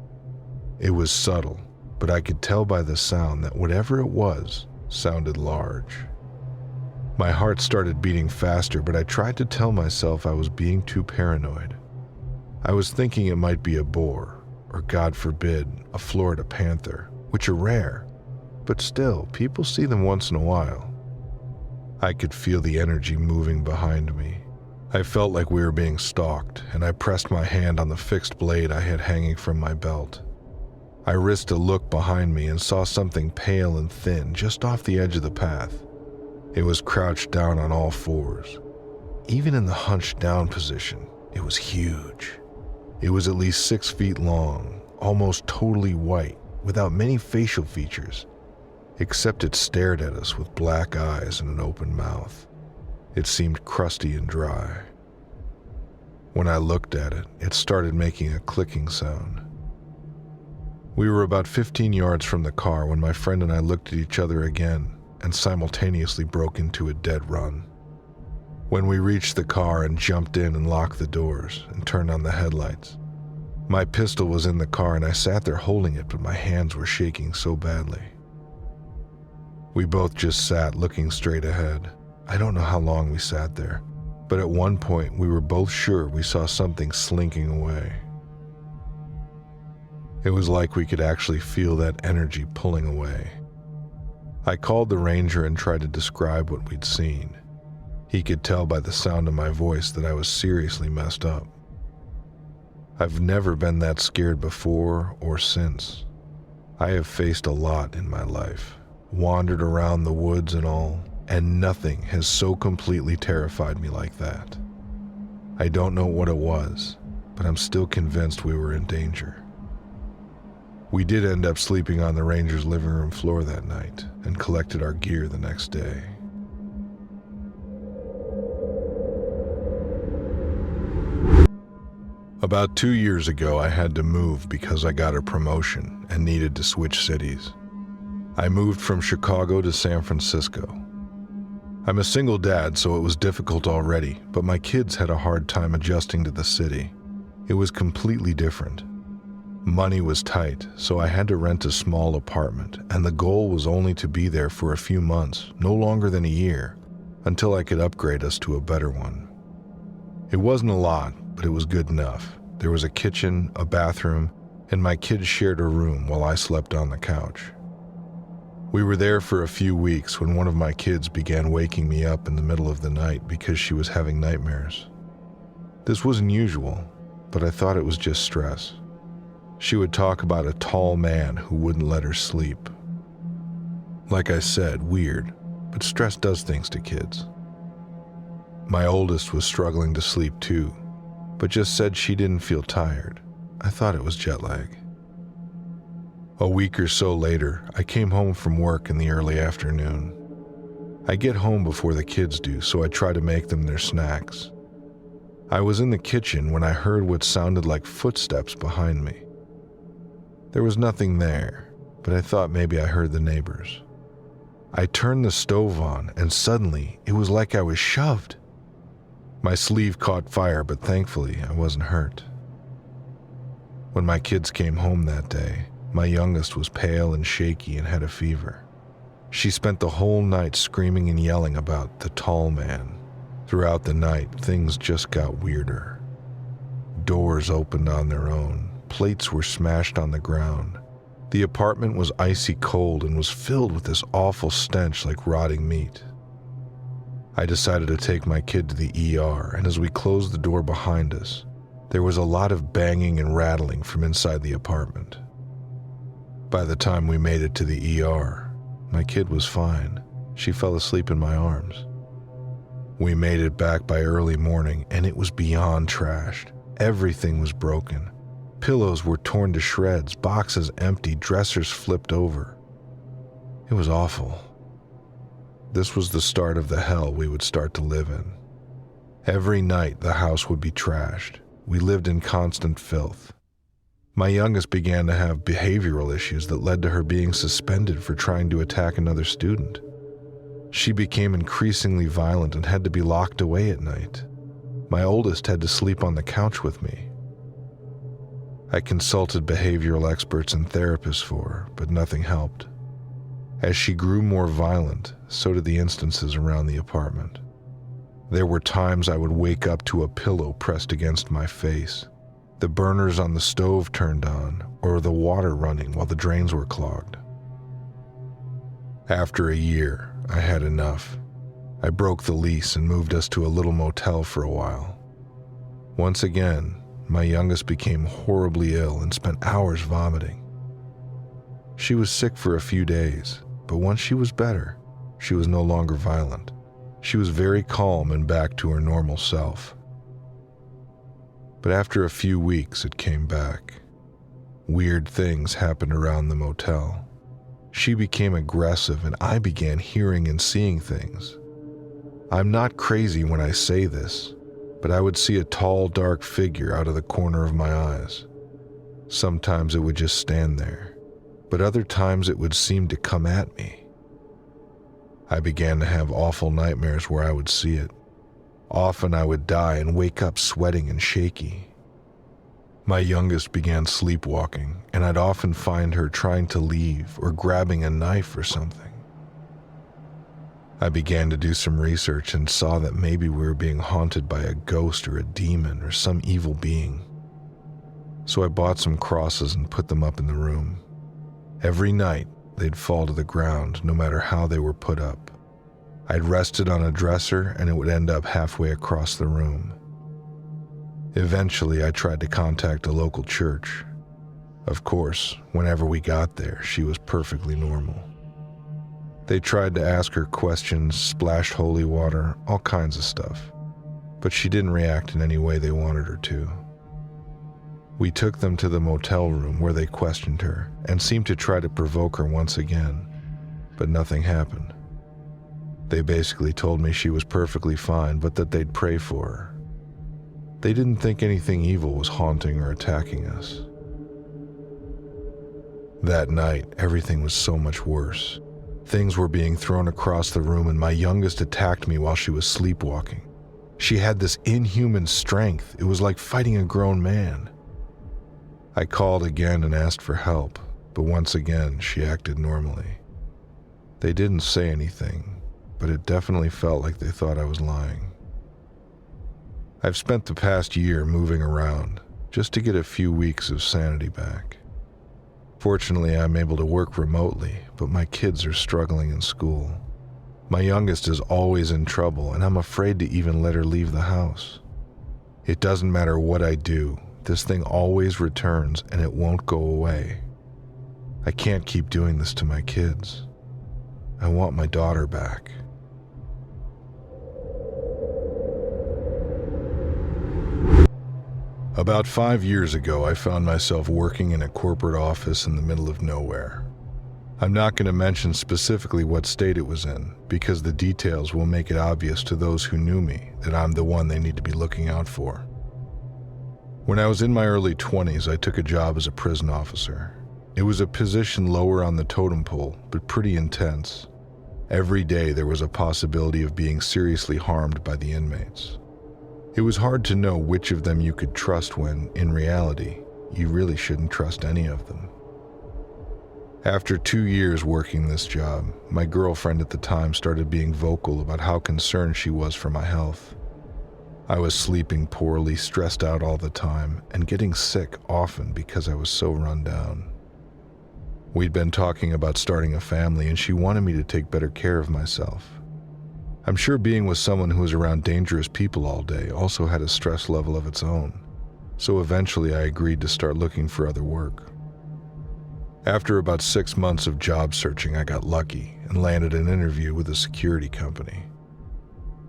It was subtle, but I could tell by the sound that whatever it was sounded large. My heart started beating faster, but I tried to tell myself I was being too paranoid. I was thinking it might be a boar, or God forbid, a Florida panther, which are rare, but still, people see them once in a while. I could feel the energy moving behind me. I felt like we were being stalked, and I pressed my hand on the fixed blade I had hanging from my belt. I risked a look behind me and saw something pale and thin just off the edge of the path. It was crouched down on all fours. Even in the hunched down position, it was huge. It was at least 6 feet long, almost totally white, without many facial features, except it stared at us with black eyes and an open mouth. It seemed crusty and dry. When I looked at it, it started making a clicking sound. We were about 15 yards from the car when my friend and I looked at each other again and simultaneously broke into a dead run. When we reached the car and jumped in and locked the doors and turned on the headlights, my pistol was in the car and I sat there holding it, but my hands were shaking so badly. We both just sat looking straight ahead. I don't know how long we sat there, but at one point we were both sure we saw something slinking away. It was like we could actually feel that energy pulling away. I called the ranger and tried to describe what we'd seen. He could tell by the sound of my voice that I was seriously messed up. I've never been that scared before or since. I have faced a lot in my life, wandered around the woods and all, and nothing has so completely terrified me like that. I don't know what it was, but I'm still convinced we were in danger. We did end up sleeping on the ranger's living room floor that night and collected our gear the next day. About 2 years ago, I had to move because I got a promotion and needed to switch cities. I moved from Chicago to San Francisco. I'm a single dad, so it was difficult already, but my kids had a hard time adjusting to the city. It was completely different. Money was tight, so I had to rent a small apartment, and the goal was only to be there for a few months, no longer than a year, until I could upgrade us to a better one. It wasn't a lot, but it was good enough. There was a kitchen, a bathroom, and my kids shared a room while I slept on the couch. We were there for a few weeks when one of my kids began waking me up in the middle of the night because she was having nightmares. This wasn't usual, but I thought it was just stress. She would talk about a tall man who wouldn't let her sleep. Like I said, weird, but stress does things to kids. My oldest was struggling to sleep too, but just said she didn't feel tired. I thought it was jet lag. A week or so later, I came home from work in the early afternoon. I get home before the kids do, so I try to make them their snacks. I was in the kitchen when I heard what sounded like footsteps behind me. There was nothing there, but I thought maybe I heard the neighbors. I turned the stove on, and suddenly it was like I was shoved. My sleeve caught fire, but thankfully I wasn't hurt. When my kids came home that day, my youngest was pale and shaky and had a fever. She spent the whole night screaming and yelling about the tall man. Throughout the night, things just got weirder. Doors opened on their own. Plates were smashed on the ground. The apartment was icy cold and was filled with this awful stench like rotting meat. I decided to take my kid to the ER, and as we closed the door behind us, there was a lot of banging and rattling from inside the apartment. By the time we made it to the ER, my kid was fine. She fell asleep in my arms. We made it back by early morning, and it was beyond trashed. Everything was broken. Pillows were torn to shreds, boxes empty, dressers flipped over. It was awful. This was the start of the hell we would start to live in. Every night the house would be trashed. We lived in constant filth. My youngest began to have behavioral issues that led to her being suspended for trying to attack another student. She became increasingly violent and had to be locked away at night. My oldest had to sleep on the couch with me. I consulted behavioral experts and therapists for her, but nothing helped. As she grew more violent, so did the instances around the apartment. There were times I would wake up to a pillow pressed against my face, the burners on the stove turned on, or the water running while the drains were clogged. After a year, I had enough. I broke the lease and moved us to a little motel for a while. Once again, my youngest became horribly ill and spent hours vomiting. She was sick for a few days, but once she was better, she was no longer violent. She was very calm and back to her normal self. But after a few weeks, it came back. Weird things happened around the motel. She became aggressive and I began hearing and seeing things. I'm not crazy when I say this, but I would see a tall, dark figure out of the corner of my eyes. Sometimes it would just stand there, but other times it would seem to come at me. I began to have awful nightmares where I would see it. Often I would die and wake up sweating and shaky. My youngest began sleepwalking, and I'd often find her trying to leave or grabbing a knife or something. I began to do some research and saw that maybe we were being haunted by a ghost or a demon or some evil being. So I bought some crosses and put them up in the room. Every night, they'd fall to the ground no matter how they were put up. I'd rest it on a dresser and it would end up halfway across the room. Eventually, I tried to contact a local church. Of course, whenever we got there, she was perfectly normal. They tried to ask her questions, splashed holy water, all kinds of stuff, but she didn't react in any way they wanted her to. We took them to the motel room where they questioned her and seemed to try to provoke her once again, but nothing happened. They basically told me she was perfectly fine, but that they'd pray for her. They didn't think anything evil was haunting or attacking us. That night, everything was so much worse. Things were being thrown across the room and my youngest attacked me while she was sleepwalking. She had this inhuman strength. It was like fighting a grown man. I called again and asked for help, but once again, she acted normally. They didn't say anything, but it definitely felt like they thought I was lying. I've spent the past year moving around just to get a few weeks of sanity back. Fortunately, I'm able to work remotely, but my kids are struggling in school. My youngest is always in trouble, and I'm afraid to even let her leave the house. It doesn't matter what I do, this thing always returns and it won't go away. I can't keep doing this to my kids. I want my daughter back. About 5 years ago, I found myself working in a corporate office in the middle of nowhere. I'm not going to mention specifically what state it was in, because the details will make it obvious to those who knew me that I'm the one they need to be looking out for. When I was in my early 20s, I took a job as a prison officer. It was a position lower on the totem pole, but pretty intense. Every day there was a possibility of being seriously harmed by the inmates. It was hard to know which of them you could trust when, in reality, you really shouldn't trust any of them. After 2 years working this job, my girlfriend at the time started being vocal about how concerned she was for my health. I was sleeping poorly, stressed out all the time, and getting sick often because I was so run down. We'd been talking about starting a family, and she wanted me to take better care of myself. I'm sure being with someone who was around dangerous people all day also had a stress level of its own, so eventually I agreed to start looking for other work. After about 6 months of job searching, I got lucky and landed an interview with a security company.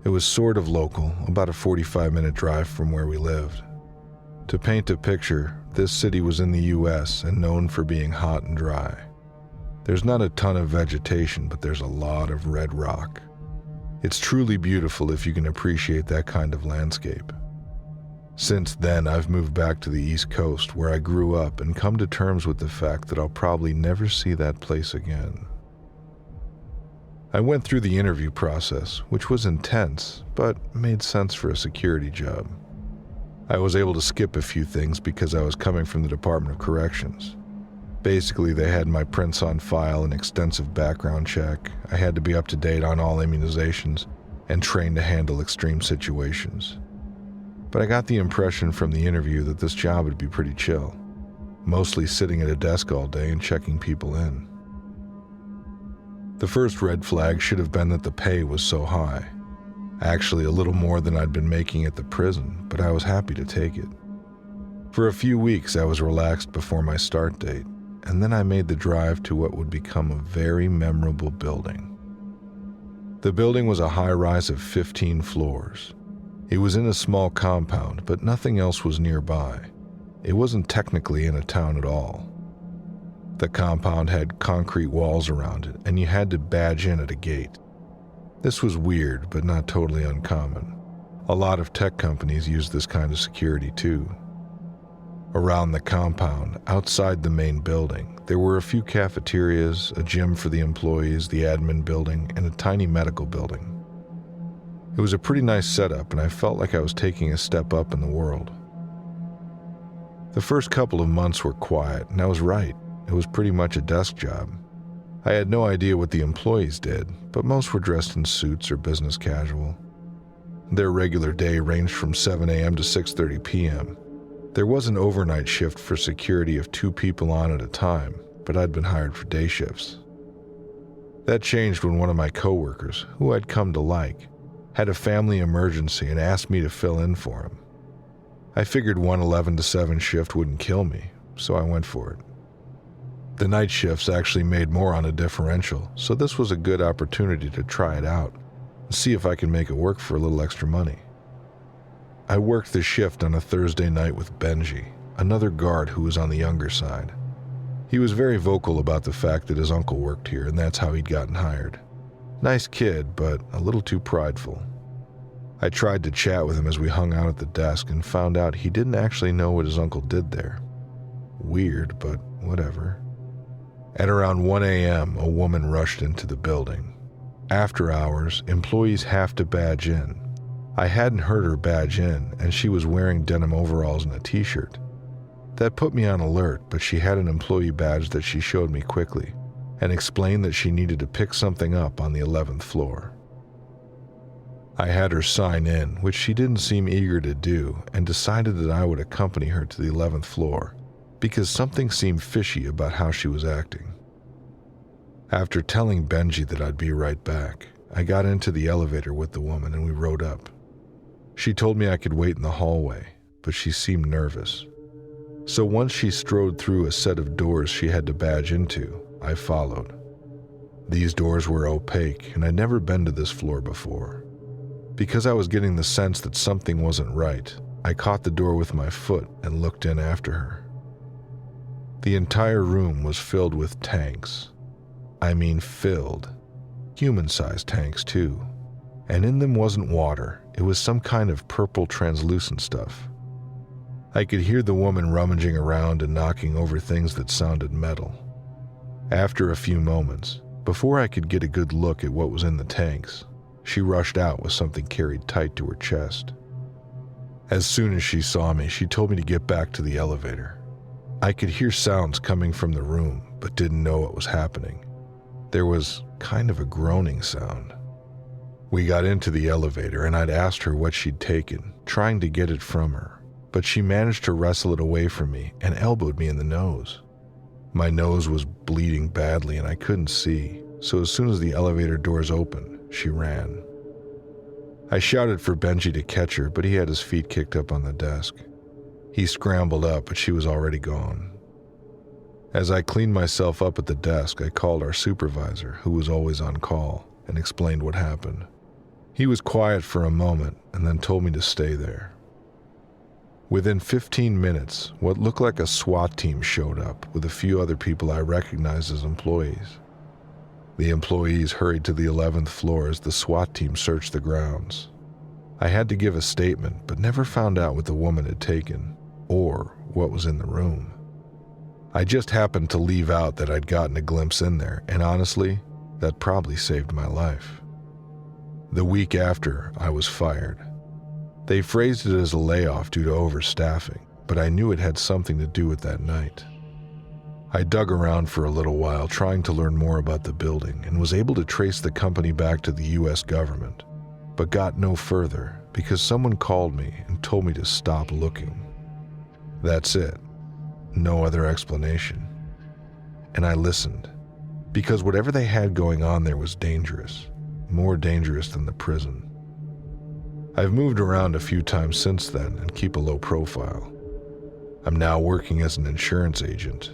It was sort of local, about a 45-minute drive from where we lived. To paint a picture, this city was in the US and known for being hot and dry. There's not a ton of vegetation, but there's a lot of red rock. It's truly beautiful if you can appreciate that kind of landscape. Since then, I've moved back to the East Coast where I grew up and come to terms with the fact that I'll probably never see that place again. I went through the interview process, which was intense, but made sense for a security job. I was able to skip a few things because I was coming from the Department of Corrections. Basically, they had my prints on file, an extensive background check. I had to be up to date on all immunizations and trained to handle extreme situations. But I got the impression from the interview that this job would be pretty chill, mostly sitting at a desk all day and checking people in. The first red flag should have been that the pay was so high. Actually, a little more than I'd been making at the prison, but I was happy to take it. For a few weeks, I was relaxed before my start date, and then I made the drive to what would become a very memorable building. The building was a high-rise of 15 floors. It was in a small compound, but nothing else was nearby. It wasn't technically in a town at all. The compound had concrete walls around it, and you had to badge in at a gate. This was weird, but not totally uncommon. A lot of tech companies use this kind of security too. Around the compound, outside the main building, there were a few cafeterias, a gym for the employees, the admin building, and a tiny medical building. It was a pretty nice setup, and I felt like I was taking a step up in the world. The first couple of months were quiet, and I was right. It was pretty much a desk job. I had no idea what the employees did, but most were dressed in suits or business casual. Their regular day ranged from 7 a.m. to 6:30 p.m. There was an overnight shift for security of 2 people on at a time, but I'd been hired for day shifts. That changed when one of my coworkers, who I'd come to like, had a family emergency and asked me to fill in for him. I figured one 11 to 7 shift wouldn't kill me, so I went for it. The night shifts actually made more on a differential, so this was a good opportunity to try it out and see if I could make it work for a little extra money. I worked the shift on a Thursday night with Benji, another guard who was on the younger side. He was very vocal about the fact that his uncle worked here and that's how he'd gotten hired. Nice kid, but a little too prideful. I tried to chat with him as we hung out at the desk and found out he didn't actually know what his uncle did there. Weird, but whatever. At around 1 a.m., a woman rushed into the building. After hours, employees have to badge in. I hadn't heard her badge in, and she was wearing denim overalls and a t-shirt. That put me on alert, but she had an employee badge that she showed me quickly and explained that she needed to pick something up on the 11th floor. I had her sign in, which she didn't seem eager to do, and decided that I would accompany her to the 11th floor because something seemed fishy about how she was acting. After telling Benji that I'd be right back, I got into the elevator with the woman and we rode up. She told me I could wait in the hallway, but she seemed nervous. So once she strode through a set of doors she had to badge into, I followed. These doors were opaque, and I'd never been to this floor before. Because I was getting the sense that something wasn't right, I caught the door with my foot and looked in after her. The entire room was filled with tanks. I mean filled. Human-sized tanks, too. And in them wasn't water, it was some kind of purple translucent stuff. I could hear the woman rummaging around and knocking over things that sounded metal. After a few moments, before I could get a good look at what was in the tanks, she rushed out with something carried tight to her chest. As soon as she saw me, she told me to get back to the elevator. I could hear sounds coming from the room, but didn't know what was happening. There was kind of a groaning sound. We got into the elevator and I'd asked her what she'd taken, trying to get it from her, but she managed to wrestle it away from me and elbowed me in the nose. My nose was bleeding badly and I couldn't see, so as soon as the elevator doors opened, she ran. I shouted for Benji to catch her, but he had his feet kicked up on the desk. He scrambled up, but she was already gone. As I cleaned myself up at the desk, I called our supervisor, who was always on call, and explained what happened. He was quiet for a moment and then told me to stay there. Within 15 minutes, what looked like a SWAT team showed up with a few other people I recognized as employees. The employees hurried to the 11th floor as the SWAT team searched the grounds. I had to give a statement, but never found out what the woman had taken or what was in the room. I just happened to leave out that I'd gotten a glimpse in there, and honestly, that probably saved my life. The week after, I was fired. They phrased it as a layoff due to overstaffing, but I knew it had something to do with that night. I dug around for a little while trying to learn more about the building and was able to trace the company back to the US government, but got no further because someone called me and told me to stop looking. That's it. No other explanation. And I listened, because whatever they had going on there was dangerous, more dangerous than the prison. I've moved around a few times since then and keep a low profile. I'm now working as an insurance agent.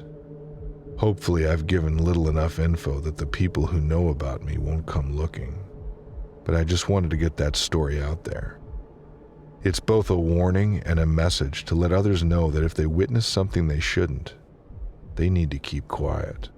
Hopefully I've given little enough info that the people who know about me won't come looking. But I just wanted to get that story out there. It's both a warning and a message to let others know that if they witness something they shouldn't, they need to keep quiet.